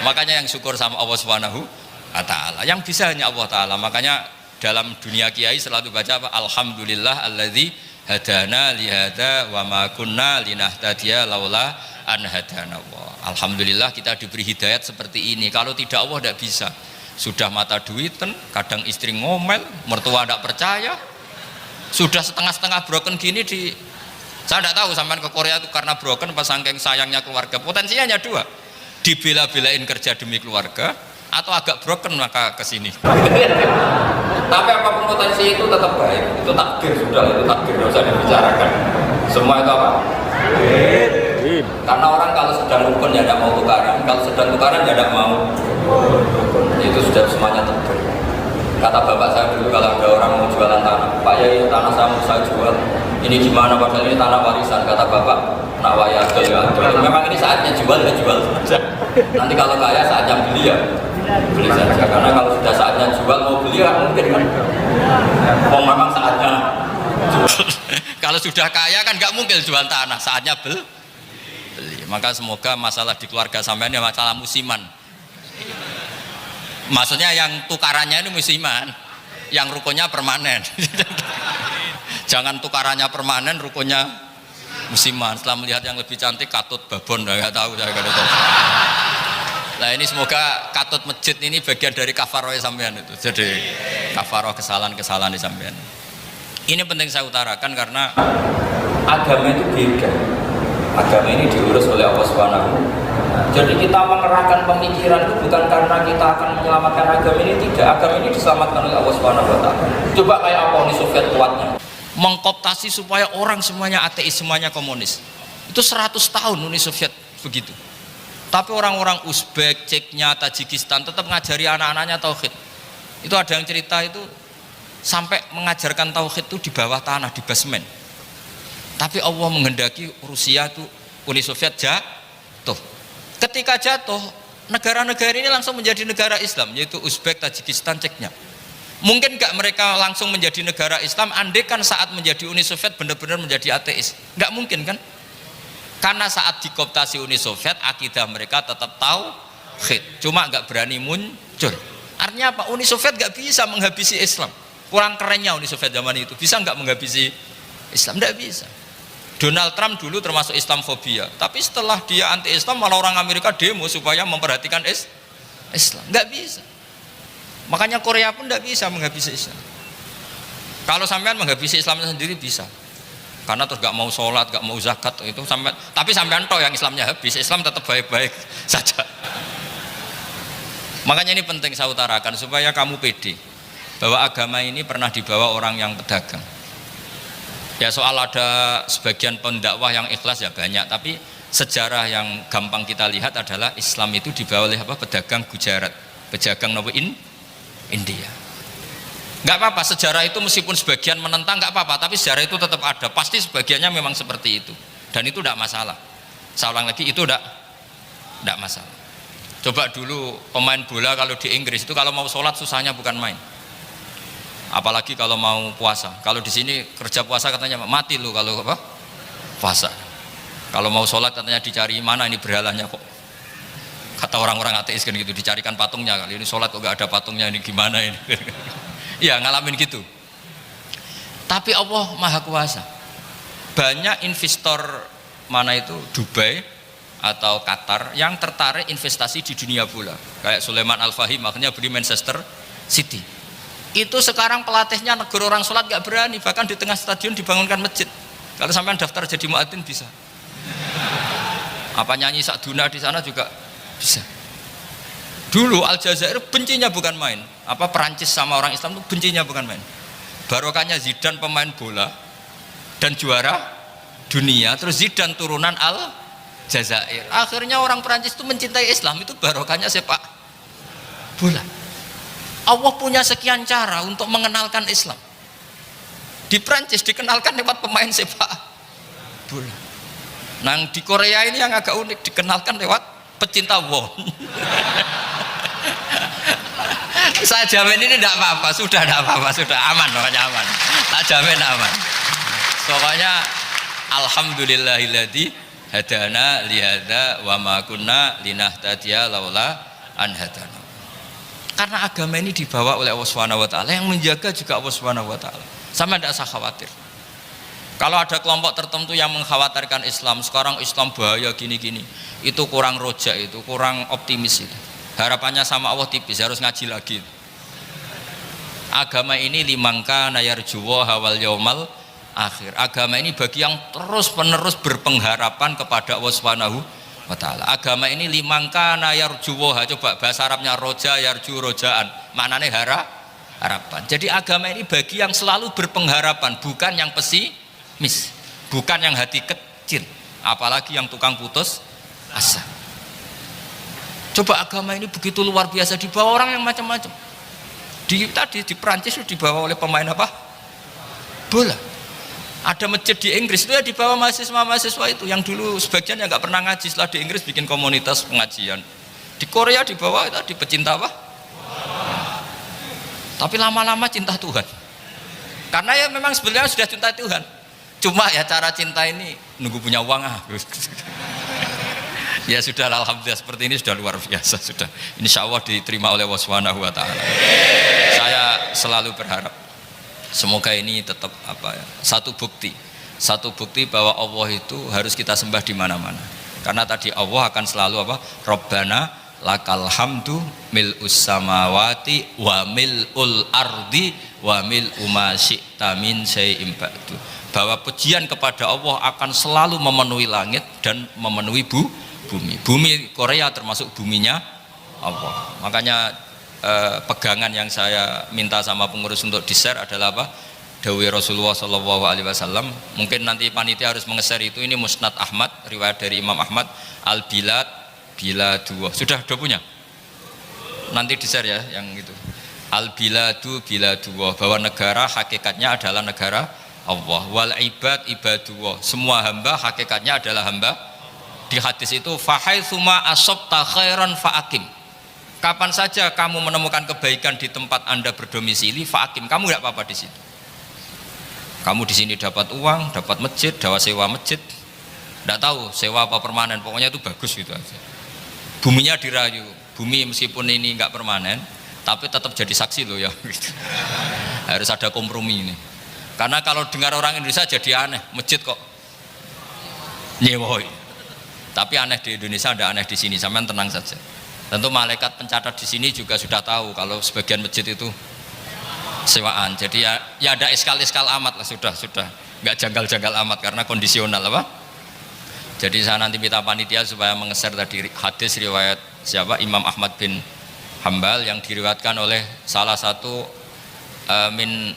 Makanya yang syukur sama Allah Subhanahu wa taala. Yang bisa hanya Allah taala. Makanya dalam dunia kiai selalu baca apa? Alhamdulillah alladzi hadana li hadza wa ma kunna linahtadiya laula an hadana Allah. Alhamdulillah kita diberi hidayat seperti ini. Kalau tidak Allah tidak bisa. Sudah mata duiten, kadang istri ngomel, mertua tidak percaya. Sudah setengah-setengah broken gini saya tidak tahu sampai ke Korea itu karena broken pas saking sayangnya keluarga. Potensinya hanya dua. Dibela-belain kerja demi keluarga atau agak broken maka kesini. Tapi apapun potensi itu tetap baik. Itu takdir sudah, itu takdir tidak usah dibicarakan. Semua itu apa? Karena orang kalau sedang rukun ya tidak mau tukaran, kalau sedang tukaran ya tidak mau rukun. Itu sudah semuanya takdir. Kata bapak saya dulu kalau ada orang mau jualan tanah, Pak Yai tanah saya mau saya jual. Ini gimana padahal ini tanah warisan. Kata bapak, nak waya ya. Memang ini saatnya jual ya jual saja. Nanti kalau kaya saatnya beli ya beli saja. Karena kalau sudah saatnya jual mau beli ya mungkin kan. Oh memang saatnya jual. Kalau sudah kaya kan nggak mungkin jual tanah. Saatnya beli. Maka semoga masalah di keluarga sampean ya masalah musiman. Maksudnya yang tukarannya ini musiman, yang rukunnya permanen. Jangan tukarannya permanen, rukunnya musiman. Setelah melihat yang lebih cantik, katut babon, nggak tahu saya nggak tahu. Nah ini semoga katut masjid ini bagian dari kafaroh sampean itu. Jadi kafaroh kesalahan-kesalahan di sampean. Ini penting saya utarakan karena agama itu beda. Agama ini diurus oleh Allah Subhanahu. Jadi kita mengerahkan pemikiran itu bukan karena kita akan menyelamatkan agama ini, tidak. Agama ini diselamatkan oleh Allah Subhanahu wa taala. Coba kayak apa Uni Soviet kuatnya? Mengkooptasi supaya orang semuanya ateis, semuanya komunis. Itu 100 tahun Uni Soviet begitu. Tapi orang-orang Uzbek, Ceknya, Tajikistan tetap ngajari anak-anaknya tauhid. Itu ada yang cerita itu sampai mengajarkan tauhid itu di bawah tanah, di basement. Tapi Allah menghendaki Rusia itu Uni Soviet jatuh. Ketika jatuh, negara-negara ini langsung menjadi negara Islam, yaitu Uzbek, Tajikistan, Ceknya. Mungkin nggak mereka langsung menjadi negara Islam, andai kan saat menjadi Uni Soviet benar-benar menjadi ateis. Nggak mungkin kan? Karena saat dikooptasi Uni Soviet, akidah mereka tetap tauhid, cuma nggak berani muncul. Artinya apa? Uni Soviet nggak bisa menghabisi Islam. Kurang kerennya Uni Soviet zaman itu, bisa nggak menghabisi Islam? Nggak bisa. Donald Trump dulu termasuk Islamfobia, tapi setelah dia anti-Islam malah orang Amerika demo supaya memperhatikan Islam. Nggak bisa. Makanya Korea pun nggak bisa menghabisi Islam. Kalau sampean menghabisi Islam sendiri bisa, karena terus nggak mau sholat, nggak mau zakat itu sampai. Tapi sampean toh yang Islamnya habis, Islam tetap baik-baik saja. Makanya ini penting saya utarakan supaya kamu pede bahwa agama ini pernah dibawa orang yang pedagang. Ya soal ada sebagian pendakwah yang ikhlas ya banyak, tapi sejarah yang gampang kita lihat adalah Islam itu dibawa oleh pedagang Gujarat, pedagang India. Nggak apa-apa sejarah itu meskipun sebagian menentang nggak apa-apa, tapi sejarah itu tetap ada, pasti sebagiannya memang seperti itu dan itu tidak masalah. Saya ulang lagi, itu tidak masalah. Coba dulu pemain bola kalau di Inggris itu kalau mau sholat susahnya bukan main. Apalagi kalau mau puasa. Kalau di sini kerja puasa katanya mati lu kalau puasa. Kalau mau sholat katanya dicari mana ini berhalanya kok. Kata orang-orang ateis kan gitu, dicarikan patungnya. Kali ini sholat kok gak ada patungnya, ini gimana ini? Ya ngalamin gitu. Tapi Allah Maha Kuasa. Banyak investor mana itu Dubai atau Qatar yang tertarik investasi di dunia bola. Kayak Sulaiman Al-Fahim makanya beli Manchester City. Itu sekarang pelatihnya negara orang sholat gak berani, bahkan di tengah stadion dibangunkan masjid. Kalau sampai daftar jadi muadzin bisa. Apa nyanyi Sakduna di sana juga bisa. Dulu Aljazair bencinya bukan main. Apa Perancis sama orang Islam itu bencinya bukan main. Barokahnya Zidane pemain bola dan juara dunia, terus Zidane turunan Aljazair. Akhirnya orang Perancis itu mencintai Islam, itu barokahnya sepak bola. Allah punya sekian cara untuk mengenalkan Islam. Di Prancis dikenalkan lewat pemain sepak bola. Nah di Korea ini yang agak unik, dikenalkan lewat pecinta won. Saya jamin ini tidak apa-apa, sudah tidak apa-apa, sudah aman, pokoknya aman. Tak jamin aman. Pokoknya alhamdulillahilladzi hadana lihada wa ma kunna linahtadiya laula an hadana. Karena agama ini dibawa oleh Allah Subhanahu wa taala, yang menjaga juga Allah Subhanahu wa taala. Sama tidak usah khawatir. Kalau ada kelompok tertentu yang mengkhawatirkan Islam, sekarang Islam bahaya gini-gini, itu kurang roja, itu kurang optimis itu. Harapannya sama Allah tipis, harus ngaji lagi. Agama ini limangka nayarjuwa hawal yaumal akhir. Agama ini bagi yang terus-menerus berpengharapan kepada Allah Subhanahu wa taala. Agama ini limangka nayarjuwa, coba bahasa Arabnya roja, yarju, rojaan. Maknanya harapan. Jadi agama ini bagi yang selalu berpengharapan, bukan yang pesimis, bukan yang hati kecil, apalagi yang tukang putus asa. Coba agama ini begitu luar biasa, dibawa orang yang macam-macam. Tadi di Perancis dibawa oleh pemain apa? Bola. Ada masjid di Inggris itu ya dibawa mahasiswa-mahasiswa itu yang dulu sebagian yang nggak pernah ngaji, setelah di Inggris bikin komunitas pengajian. Di Korea dibawa tadi pecinta apa? Tapi lama-lama cinta Tuhan. Karena ya memang sebenarnya sudah cinta Tuhan. Cuma ya cara cinta ini nunggu punya uang Ya sudah, alhamdulillah seperti ini sudah luar biasa sudah. Insya Allah diterima oleh Allah Subhanahu wa taala. Saya selalu berharap semoga ini tetap satu bukti bahwa Allah itu harus kita sembah di mana-mana. Karena tadi Allah akan selalu Rabbana lakal hamdu mil'us samawati wa mil'ul ardi wa mil'u ma syi'ta min syai'in ba'du. Bahwa pujian kepada Allah akan selalu memenuhi langit dan memenuhi bumi Korea termasuk buminya Allah. Makanya pegangan yang saya minta sama pengurus untuk di-share adalah dawai Rasulullah SAW. Mungkin nanti panitia harus mengeser itu. Ini Musnad Ahmad, riwayat dari Imam Ahmad, al-bilad biladuwah. Sudah punya? Nanti di-share ya yang itu. Al-biladu biladuwah, bahwa negara hakikatnya adalah negara Allah. Wal ibad ibaduwah, semua hamba hakikatnya adalah hamba. Di hadis itu fahaitsuma asabta khairan faakim, kapan saja kamu menemukan kebaikan di tempat Anda berdomisili, faakim, kamu tidak apa-apa di situ. Kamu di sini dapat uang, dapat masjid, dapat sewa masjid, tidak tahu sewa apa permanen, pokoknya itu bagus gitu aja. Buminya dirayu, bumi meskipun ini nggak permanen tapi tetap jadi saksi loh ya. Harus ada kompromi ini, karena kalau dengar orang Indonesia jadi aneh, masjid kok nyewoi. Tapi aneh di Indonesia, ada aneh di sini, sampean tenang saja. Tentu malaikat pencatat di sini juga sudah tahu kalau sebagian masjid itu sewaan. Jadi ya ada iskal-iskal amat lah, sudah nggak janggal-janggal amat karena kondisional Jadi saya nanti minta panitia supaya mengeser tadi hadis riwayat siapa? Imam Ahmad bin Hambal yang diriwayatkan oleh salah satu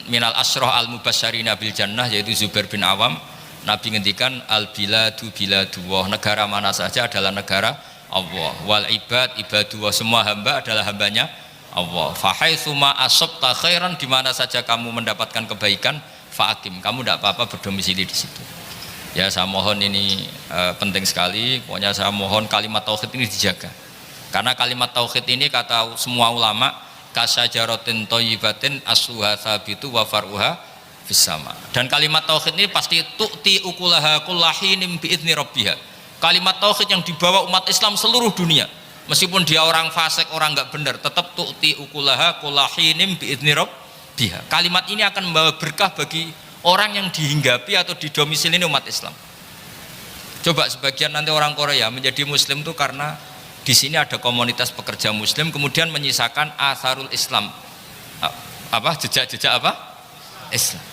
minal asroh al mubasysyirina bil jannah, yaitu Zubair bin Awam. Nabi ngendikan al-biladu biladullah, negara mana saja adalah negara Allah. Wal ibad ibadullah, semua hamba adalah hambanya Allah. Fahaitsuma asabta khairan, di mana saja kamu mendapatkan kebaikan, fa'akim, kamu tidak apa-apa berdomisili di situ. Ya saya mohon ini penting sekali. Pokoknya saya mohon kalimat tauhid ini dijaga. Karena kalimat tauhid ini kata semua ulama kasyajaratin thayyibatin asluha tsabitu wa far'uha sama. Dan kalimat tauhid ini pasti tu'ti ukulaha kullahinim bi'idzni rabbiha. Kalimat tauhid yang dibawa umat Islam seluruh dunia, meskipun dia orang fasik, orang enggak benar, tetap tu'ti ukulaha kullahinim bi'idzni rabbiha. Kalimat ini akan membawa berkah bagi orang yang dihinggapi atau didomisili umat Islam. Coba sebagian nanti orang Korea menjadi muslim itu karena di sini ada komunitas pekerja muslim, kemudian menyisakan atharul Islam. Jejak-jejak Islam.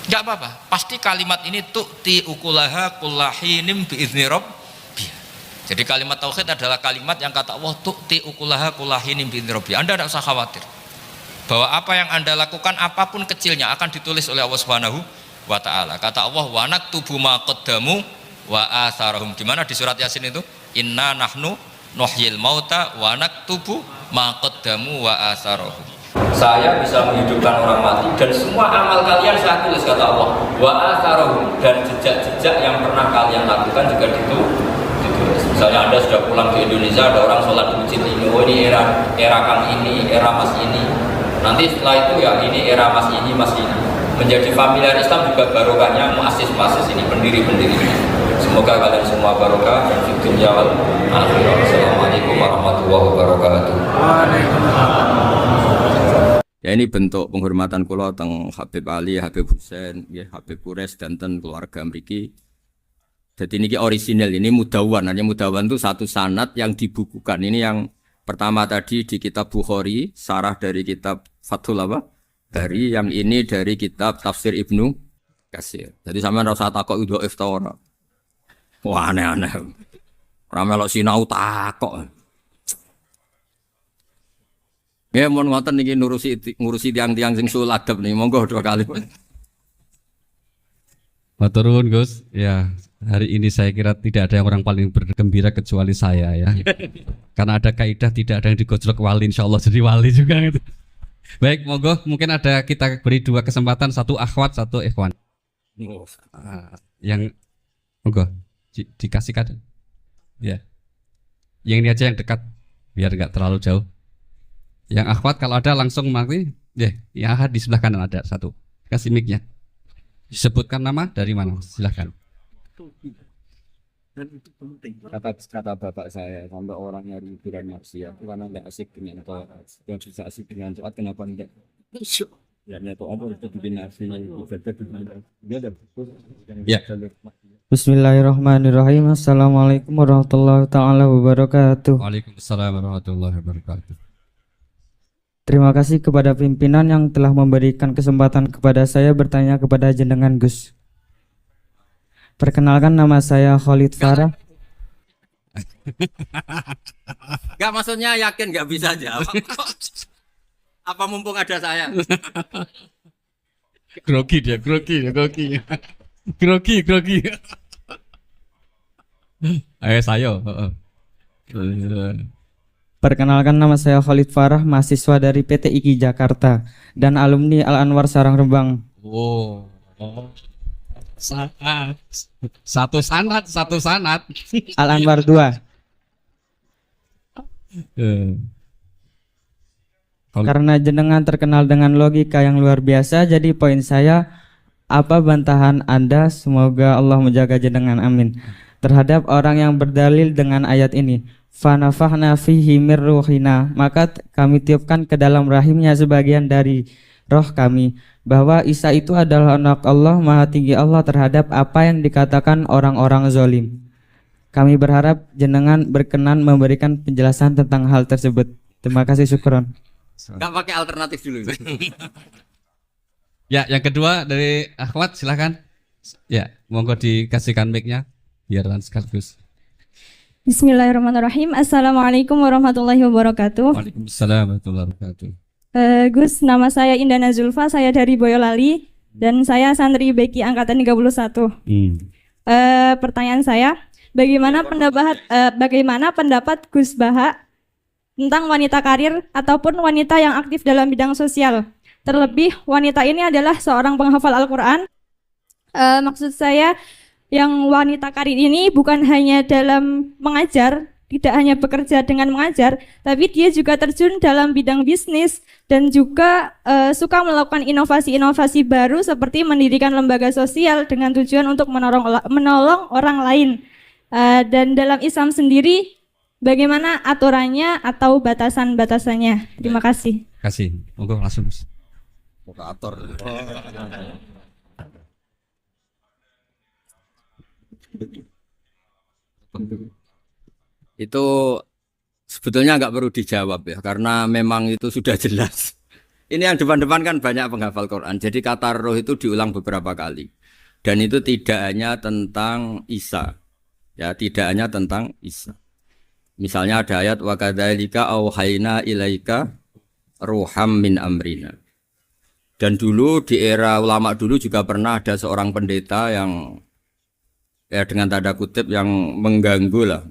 Enggak apa-apa, pasti kalimat ini tu'ti ukulaha kullahinim bi'izni rabbiha. Jadi kalimat tauhid adalah kalimat yang kata Allah tu'ti ukulaha kullahinim bi'izni rabbiha. Anda tidak usah khawatir bahwa apa yang Anda lakukan apapun kecilnya akan ditulis oleh Allah Subhanahu wa taala. Kata Allah wa naktubu ma qaddamu wa atharahum. Di mana di surat Yasin itu? Inna nahnu nuhyil mauta wa naktubu ma qaddamu wa atharahum. Saya bisa menghidupkan orang mati dan semua amal kalian saya tulis, kata Allah. Wa atharahum, dan jejak-jejak yang pernah kalian lakukan juga ditulis. Misalnya Anda sudah pulang ke Indonesia, ada orang sholat di masjid ini, oh ini era Kang ini, era Mas ini. Nanti setelah itu ya ini era Mas ini, Mas ini. Menjadi familiar Islam juga barokahnya muassis-muassis ini, pendiri-pendirinya. Semoga kalian semua barokah dan fid dunya wal akhirah. Assalamualaikum warahmatullahi wabarakatuh. Waalaikumsalam. Ya ini bentuk penghormatan kula teng Habib Ali, Habib Husain, ya, Habib Quraisy dan ten keluarga mriki. Jadi ini orisinal, ini mudawan. Hanya mudawan itu satu sanad yang dibukukan. Ini yang pertama tadi di kitab Bukhari, sarah dari kitab Fathul apa? Dari yang ini dari kitab Tafsir Ibnu Katsir. Jadi sampean ora usah takok dhaif ta ora. Wah aneh-aneh. Ora melok sinau takok. Ya mun ngoten niki ngurusi tiang-tiang sing sul adab nih. Monggo dua kali. Matur nuwun Gus. Ya, hari ini saya kira tidak ada yang orang paling bergembira kecuali saya ya. Karena ada kaidah tidak ada yang digojlok wali, insyaallah jadi wali juga gitu. Baik, monggo mungkin ada kita beri dua kesempatan, satu akhwat, satu ikhwan. Yang monggo dikasihkan. Ya. Yang ini aja yang dekat biar enggak terlalu jauh. Yang akhwat kalau ada langsung mati. Ya, yang di sebelah kanan ada satu. Kasih mic-nya. Disebutkan nama dari mana? Silahkan. Dan itu penting. Kata bapak saya, sampai orang nyari hiburan maksiat itu karena nggak asik dengan Toat. Yang bisa asik dengan Toat, kenapa enggak? Ya, itu apa itu bikin aslinya ibadah Ya. Bismillahirrahmanirrahim. Assalamualaikum warahmatullahi taala wabarakatuh. Waalaikumsalam warahmatullahi wabarakatuh. Terima kasih kepada pimpinan yang telah memberikan kesempatan kepada saya bertanya kepada jenengan Gus. Perkenalkan, nama saya Khalid Farah. Enggak, maksudnya yakin nggak bisa jawab. Apa mumpung ada saya? Grogi dia, grogi. Ayo saya. Perkenalkan, nama saya Khalid Farah, mahasiswa dari PT IKI Jakarta dan alumni Al Anwar Sarang Rembang. Oh. Satu sanat. Al Anwar 2. Karena jenengan terkenal dengan logika yang luar biasa, jadi poin saya, apa bantahan Anda, semoga Allah menjaga jenengan, amin, terhadap orang yang berdalil dengan ayat ini, fanafahna fihi mir ruhina, maka kami tiupkan ke dalam rahimnya sebagian dari roh kami, bahwa Isa itu adalah anak Allah, maha tinggi Allah terhadap apa yang dikatakan orang-orang zalim. Kami berharap jenengan berkenan memberikan penjelasan tentang hal tersebut. Terima kasih, syukron. Enggak pakai alternatif dulu. Ya, yang kedua dari Akhwat, silakan. Ya, monggo dikasihkan mic-nya biar sekaligus. Bismillahirrahmanirrahim. Assalamualaikum warahmatullahi wabarakatuh. Waalaikumsalam warahmatullahi wabarakatuh. Gus, nama saya Indana Zulfa, saya dari Boyolali dan saya santri BK angkatan 31. Pertanyaan saya, bagaimana pendapat Gus Baha tentang wanita karir ataupun wanita yang aktif dalam bidang sosial? Terlebih wanita ini adalah seorang penghafal Al-Quran. Maksud saya yang wanita karir ini bukan hanya dalam mengajar, tidak hanya bekerja dengan mengajar, tapi dia juga terjun dalam bidang bisnis dan juga suka melakukan inovasi-inovasi baru seperti mendirikan lembaga sosial dengan tujuan untuk menolong orang lain. Dan dalam Islam sendiri, bagaimana aturannya atau batasan-batasannya? Terima kasih. Kasih, monggo langsung. Provokator. Itu sebetulnya nggak perlu dijawab ya, karena memang itu sudah jelas. Ini yang depan-depan kan banyak penghafal Quran. Jadi kata roh itu diulang beberapa kali. Dan itu tidak hanya tentang Isa. Ya, tidak hanya tentang Isa. Misalnya ada ayat wa kadzalika auhayna ilaika ruham min amrina. Dan dulu di era ulama dulu juga pernah ada seorang pendeta yang ya dengan tanda kutip yang mengganggu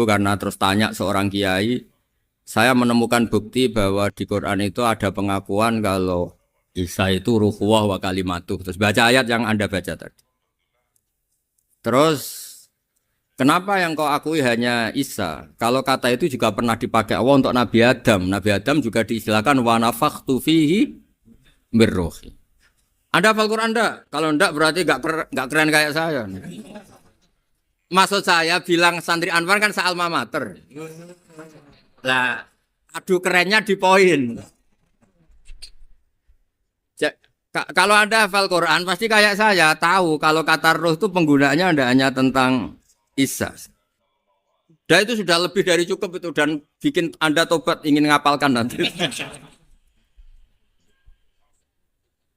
karena terus tanya seorang kiai, saya menemukan bukti bahwa di Quran itu ada pengakuan kalau Isa itu ruhuwah wa kalimatuh. Terus baca ayat yang Anda baca tadi. Terus kenapa yang kau akui hanya Isa? Kalau kata itu juga pernah dipakai Allah untuk Nabi Adam. Nabi Adam juga diistilahkan wa nafakhtu fihi birruhi. Anda hafal Quran enggak? Kalau enggak berarti enggak keren kayak saya. Maksud saya bilang santri Anwar kan sealma mater. Lah, adu kerennya di poin. Kalau Anda hafal Quran pasti kayak saya tahu kalau kata roh itu penggunaannya tidak hanya tentang Isa. Dan itu sudah lebih dari cukup itu dan bikin Anda tobat ingin ngapalkan nanti.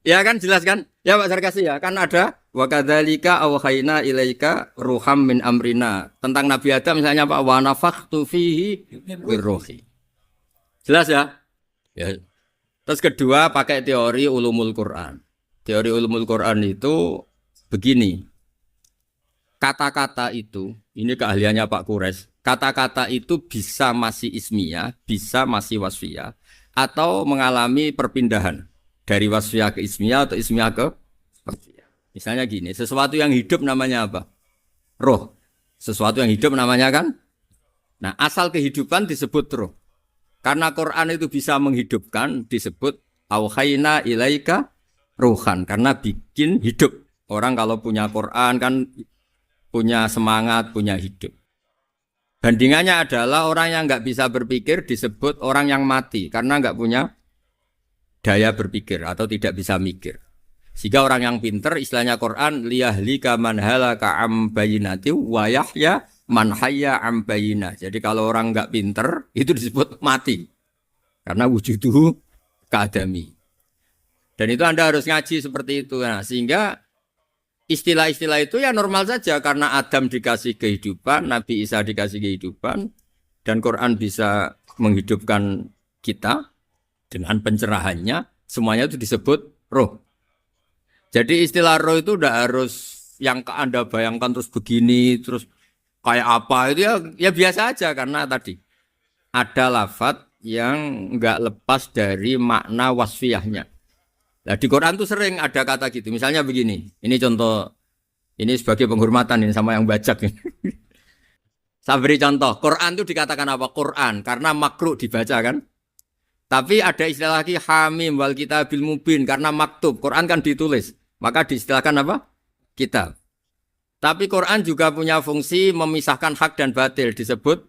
Ya kan jelas kan? Ya Pak Sarkasi ya kan ada wa kadzalika awhayna ilaika ruham min amrina. Tentang Nabi Adam misalnya Pak wa nafakhtu fihi wirruhi. Jelas ya? Ya. Terus kedua pakai teori ulumul Quran. Teori ulumul Quran itu begini. Kata-kata itu, ini keahliannya Pak Kures. Kata-kata itu bisa masih ismiyah, bisa masih wasfiyah, atau mengalami perpindahan dari wasfiyah ke ismiyah atau ismiyah ke wasfiyah. Misalnya gini, sesuatu yang hidup namanya apa? Roh. Sesuatu yang hidup namanya kan? Nah, asal kehidupan disebut roh. Karena Quran itu bisa menghidupkan, disebut auhayna ilaika ruhan. Karena bikin hidup. Orang kalau punya Quran kan punya semangat, punya hidup. Bandingannya adalah orang yang nggak bisa berpikir disebut orang yang mati. Karena nggak punya daya berpikir atau tidak bisa mikir. Sehingga orang yang pinter, istilahnya Quran, liyahlika man halaka am bayinati wa yahya man hayya am bayinah. Jadi kalau orang nggak pinter, itu disebut mati. Karena wujuduhu keadami. Dan itu Anda harus ngaji seperti itu. Nah, sehingga istilah-istilah itu ya normal saja. Karena Adam dikasih kehidupan, Nabi Isa dikasih kehidupan, dan Quran bisa menghidupkan kita dengan pencerahannya. Semuanya itu disebut roh. Jadi istilah roh itu udah harus yang Anda bayangkan terus begini, terus kayak apa itu ya biasa aja karena tadi ada lafadz yang enggak lepas dari makna wasfiyahnya. Nah di Quran tuh sering ada kata gitu. Misalnya begini, ini contoh, ini sebagai penghormatan ini sama yang bacak ini. Saya beri contoh, Quran itu dikatakan apa? Quran karena makruh dibaca kan. Tapi ada istilah lagi hamim wal kitabil mubin karena maktub. Quran kan ditulis, maka diistilahkan apa? Kitab. Tapi Quran juga punya fungsi memisahkan hak dan batil, disebut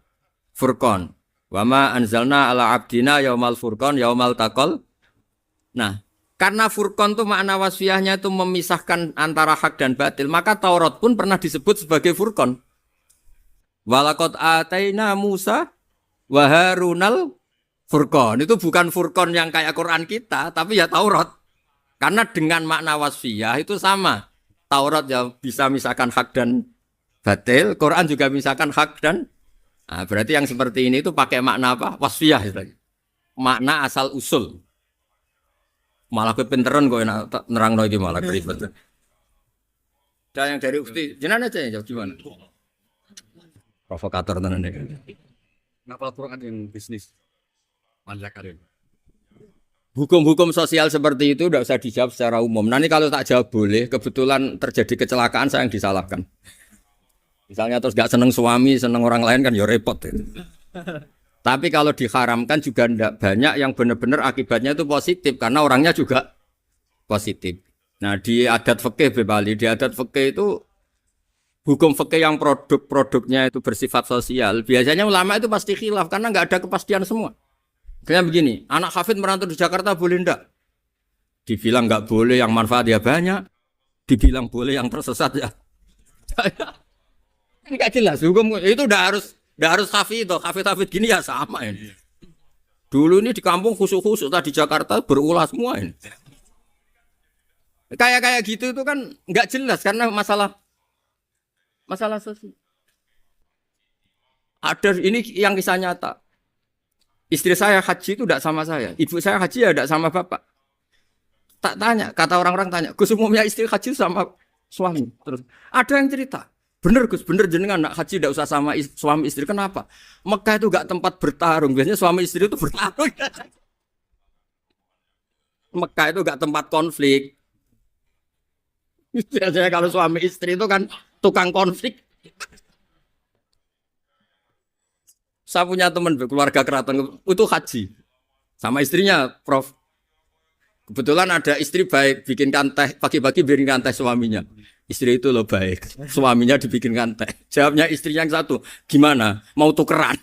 furqan. Wa ma anzalna ala abdina yaumal furqan yaumal taqal. Nah, karena furqan itu makna wasfiyahnya itu memisahkan antara hak dan batil, maka Taurat pun pernah disebut sebagai furqan. Walaqad ataina Musa wa Harunal furqan. Itu bukan furqan yang kayak Quran kita, tapi ya Taurat. Karena dengan makna wasfiyah itu sama. Taurat yang bisa misahkan hak dan batil, Quran juga misahkan hak dan berarti yang seperti ini itu pakai makna apa? Wasfiyah itu. Makna asal usul. Malah kepinteran kok nerangno iki malah ribet. Dan yang dari Ukti, jenengan aja ya gimana? Provokator tenan iki. Ngapal Quran yang bisnis. Manjakarin. Hukum-hukum sosial seperti itu tidak usah dijawab secara umum. Nanti kalau tak jawab boleh, kebetulan terjadi kecelakaan saya yang disalahkan. Misalnya terus gak seneng suami, seneng orang lain kan ya repot. Tapi kalau diharamkan juga tidak banyak yang benar-benar akibatnya itu positif karena orangnya juga positif. Nah di adat fikih Bali, di adat fikih itu hukum fikih yang produk-produknya itu bersifat sosial. Biasanya ulama itu pasti khilaf karena nggak ada kepastian semua. Kayak begini, anak hafid merantau di Jakarta boleh enggak? Dibilang enggak boleh yang manfaat ya banyak, dibilang boleh yang tersesat ya. Enggak jelas hukum itu udah harus hafid toh, hafid gini ya sama ini. Dulu ini di kampung khusus-khusus di Jakarta berulah semua ini. Kayak gitu itu kan enggak jelas karena masalah sosial. Ada ini yang kisah nyata. Istri saya haji itu tidak sama saya. Ibu saya haji ya tidak sama bapak. Tak tanya, kata orang-orang tanya, Gus umumnya istri haji sama suami. Terus ada yang cerita, bener Gus, bener jenengan nak haji tidak usah sama suami istri. Kenapa? Mekah itu gak tempat bertarung. Biasanya suami istri itu bertarung. Mekah itu gak tempat konflik. Biasanya kalau suami istri itu kan tukang konflik. Saya punya teman keluarga keraton itu haji sama istrinya, Prof. Kebetulan ada istri baik, bikinkan teh pagi-pagi, bikinkan teh suaminya. Istri itu loh baik, suaminya dibikinkan teh. Jawabnya istrinya yang satu, gimana? Mau tukeran?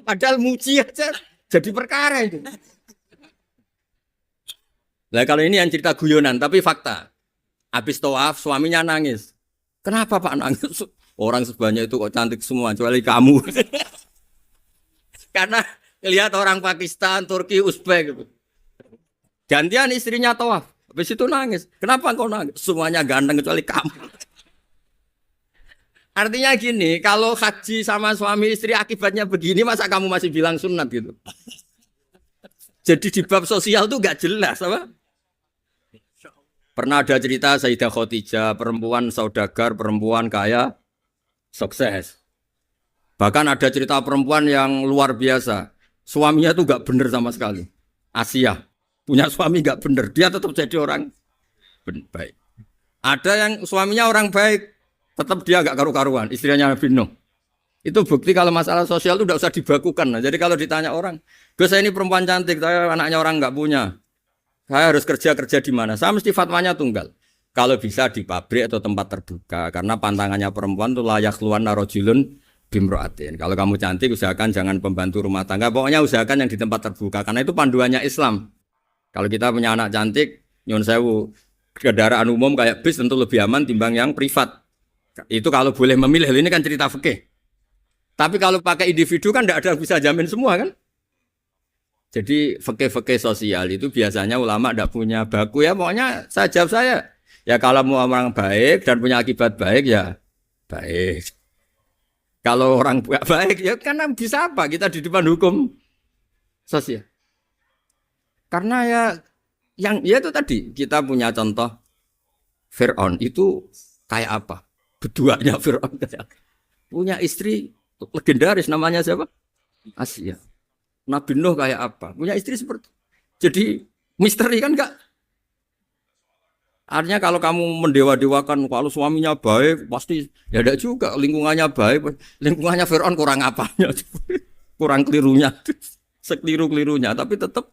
Padahal muji aja jadi perkara itu. Lah kalau ini yang cerita guyonan tapi fakta. Habis tawaf suaminya nangis. Kenapa Pak nangis? Orang sebanyak itu kok cantik semua kecuali kamu. Karena lihat orang Pakistan, Turki, Uzbek gitu. Gantian istrinya tawaf. Habis itu nangis. Kenapa kau nangis? Semuanya ganteng kecuali kamu. Artinya gini, kalau haji sama suami istri akibatnya begini, masa kamu masih bilang sunat gitu? Jadi di bab sosial tuh gak jelas, apa? Pernah ada cerita Sayyidah Khadijah, perempuan saudagar, perempuan kaya, sukses. Bahkan ada cerita perempuan yang luar biasa. Suaminya tuh gak bener sama sekali. Asia, punya suami gak bener, dia tetap jadi orang baik. Ada yang suaminya orang baik, tetap dia gak karu-karuan, istrinya Nabi Nuh. Itu bukti kalau masalah sosial itu tidak usah dibakukan. Nah, jadi kalau ditanya orang, Gus saya ini perempuan cantik, saya anaknya orang nggak punya, saya harus kerja di mana? Saya mesti fatwanya tunggal. Kalau bisa di pabrik atau tempat terbuka, karena pantangannya perempuan itu layak keluar narojulun bimroatin. Kalau kamu cantik, usahakan jangan pembantu rumah tangga. Pokoknya usahakan yang di tempat terbuka, karena itu panduannya Islam. Kalau kita punya anak cantik, nyun sewu, kendaraan umum kayak bis tentu lebih aman timbang yang privat. Itu kalau boleh memilih, ini kan cerita fikih. Tapi kalau pakai individu kan tidak ada yang bisa jamin semua kan. Jadi fikih-fikih sosial itu biasanya ulama tidak punya baku ya. Pokoknya saya jawab saya. Ya kalau mau orang baik dan punya akibat baik ya baik. Kalau orang gak baik ya karena bisa apa kita di depan hukum sosial. Karena ya itu tadi kita punya contoh Fir'aun itu kayak apa? Beduanya Fir'aun punya istri legendaris namanya siapa? Asia. Nabi Nuh kayak apa? Punya istri seperti. Jadi misteri kan enggak? Artinya kalau kamu mendewa-dewakan kalau suaminya baik pasti ya enggak juga lingkungannya baik. Lingkungannya Fir'aun kurang apanya? Kurang kelirunya. Sekeliru-kelirunya tapi tetap.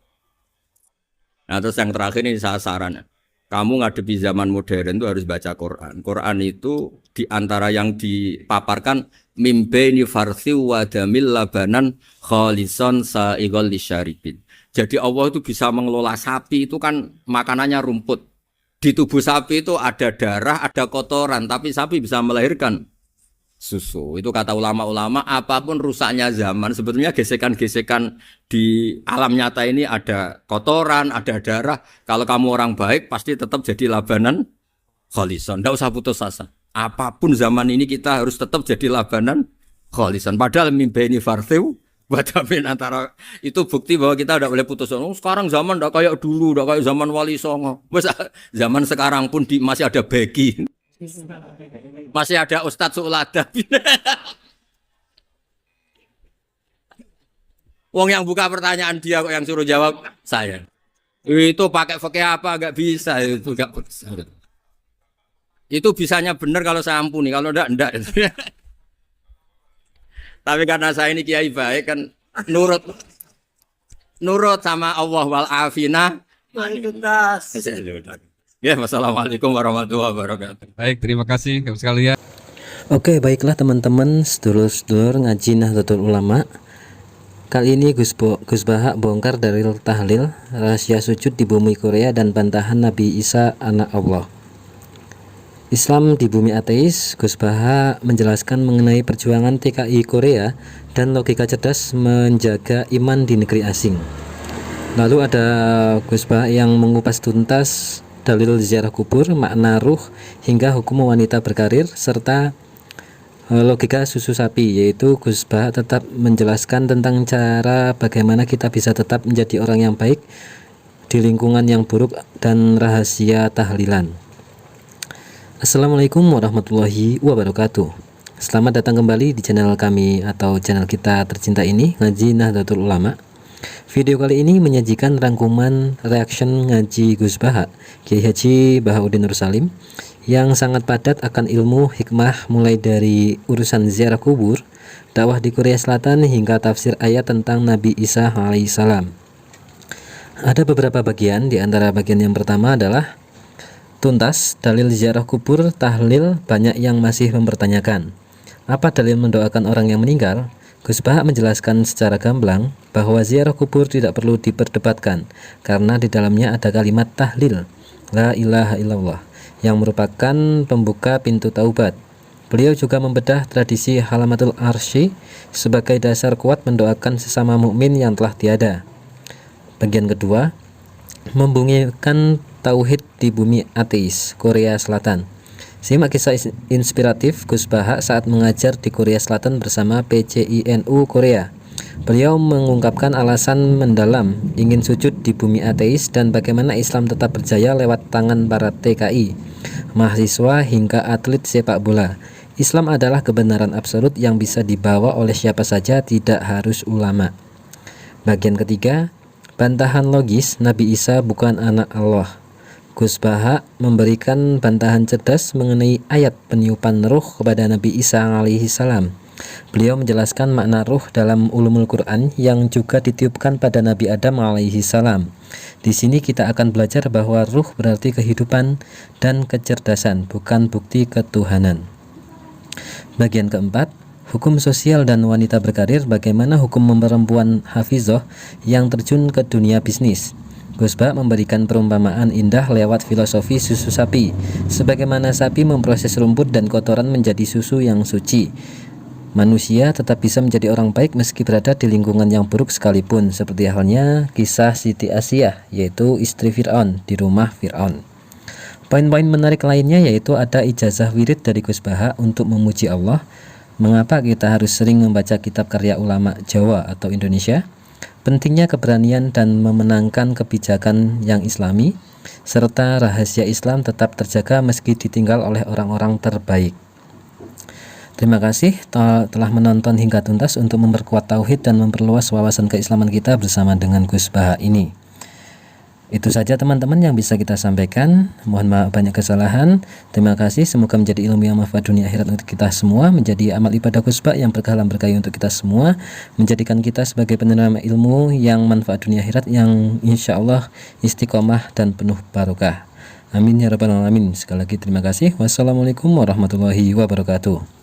Nah terus yang terakhir ini saya saran. Kamu ngadepi zaman modern itu harus baca Quran. Quran itu diantara yang dipaparkan mimbaini farsi wa damil labanan khalison sa'iqal lisyaribin. Jadi Allah itu bisa mengelola sapi itu kan makanannya rumput. Di tubuh sapi itu ada darah, ada kotoran, tapi sapi bisa melahirkan susu. Itu kata ulama-ulama, apapun rusaknya zaman, sebetulnya gesekan-gesekan di alam nyata ini ada kotoran, ada darah. Kalau kamu orang baik, pasti tetap jadi labanan kholison. Tidak usah putus asa. Apapun zaman ini kita harus tetap jadi labanan kholison. Padahal mimbaini farthiw, badamin antara itu bukti bahwa kita tidak boleh putus asa. Oh, sekarang zaman tidak kayak dulu, tidak kayak zaman Wali Songo. Zaman sekarang pun masih ada begi. Masih ada Ustadz Su'ulada. Wong yang buka pertanyaan dia kok yang suruh jawab saya. Itu pakai fikih apa enggak bisa itu enggak bisa. Itu bisanya benar kalau saya ampuni, kalau enggak. Tapi karena saya ini kiai baik kan nurut sama Allah wal afina. Ya, wassalamualaikum warahmatullahi wabarakatuh. Baik, terima kasih Bapak sekalian. Oke, baiklah teman-teman, sedulur-sedulur ngaji Nahdlatul Ulama. Kali ini Gus Bahak bongkar dalil tahlil, rahasia sujud di bumi Korea dan bantahan Nabi Isa anak Allah. Islam di bumi ateis, Gus Bahak menjelaskan mengenai perjuangan TKI Korea dan logika cerdas menjaga iman di negeri asing. Lalu ada Gus Bahak yang mengupas tuntas dalil ziarah kubur, makna ruh, hingga hukum wanita berkarir, serta logika susu sapi, yaitu Gus Bahak tetap menjelaskan tentang cara bagaimana kita bisa tetap menjadi orang yang baik di lingkungan yang buruk dan rahasia tahlilan. Assalamualaikum warahmatullahi wabarakatuh. Selamat datang kembali di channel kami atau channel kita tercinta ini, Ngaji Nahdlatul Ulama. Video kali ini menyajikan rangkuman reaction ngaji Gus Bahak, Kiai Haji Bahauddin Nur Salim, yang sangat padat akan ilmu hikmah mulai dari urusan ziarah kubur, dakwah di Korea Selatan hingga tafsir ayat tentang Nabi Isa alaihissalam. Ada beberapa bagian, di antara bagian yang pertama adalah tuntas dalil ziarah kubur tahlil. Banyak yang masih mempertanyakan apa dalil mendoakan orang yang meninggal. Gus Bahak menjelaskan secara gamblang bahwa ziarah kubur tidak perlu diperdebatkan karena di dalamnya ada kalimat tahlil la ilaha illallah yang merupakan pembuka pintu taubat. Beliau juga membedah tradisi halamatul arsy sebagai dasar kuat mendoakan sesama mukmin yang telah tiada. Bagian kedua, membunyikan tauhid di bumi ateis Korea Selatan. Simak kisah inspiratif Gus Bahak saat mengajar di Korea Selatan bersama PCINU Korea. Beliau mengungkapkan alasan mendalam ingin sujud di bumi ateis dan bagaimana Islam tetap berjaya lewat tangan para TKI, mahasiswa hingga atlet sepak bola. Islam adalah kebenaran absolut yang bisa dibawa oleh siapa saja, tidak harus ulama. Bagian ketiga, bantahan logis Nabi Isa bukan anak Allah. Gus Bahak memberikan bantahan cerdas mengenai ayat peniupan ruh kepada Nabi Isa alaihi salam. Beliau menjelaskan makna ruh dalam ulumul Quran yang juga ditiupkan pada Nabi Adam alaihi salam. Di sini kita akan belajar bahwa ruh berarti kehidupan dan kecerdasan, bukan bukti ketuhanan. Bagian keempat, hukum sosial dan wanita berkarir, bagaimana hukum perempuan hafizoh yang terjun ke dunia bisnis. Gus Bahak memberikan perumpamaan indah lewat filosofi susu sapi. Sebagaimana sapi memproses rumput dan kotoran menjadi susu yang suci, manusia tetap bisa menjadi orang baik meski berada di lingkungan yang buruk sekalipun, seperti halnya kisah Siti Asiyah, yaitu istri Fir'aun di rumah Fir'aun. Poin-poin menarik lainnya yaitu ada ijazah wirid dari Gus Bahak untuk memuji Allah. Mengapa kita harus sering membaca kitab karya ulama Jawa atau Indonesia? Pentingnya keberanian dan memenangkan kebijakan yang islami, serta rahasia Islam tetap terjaga meski ditinggal oleh orang-orang terbaik. Terima kasih telah menonton hingga tuntas untuk memperkuat tauhid dan memperluas wawasan keislaman kita bersama dengan Gus Bahak ini. Itu saja teman-teman yang bisa kita sampaikan. Mohon maaf banyak kesalahan. Terima kasih, semoga menjadi ilmu yang manfaat dunia akhirat untuk kita semua, menjadi amal ibadah Gus Bahak yang berkah dan berkahi untuk kita semua, menjadikan kita sebagai penerima ilmu yang manfaat dunia akhirat yang insya Allah istiqomah dan penuh barokah. Amin ya rabbal alamin. Sekali lagi terima kasih. Wassalamualaikum warahmatullahi wabarakatuh.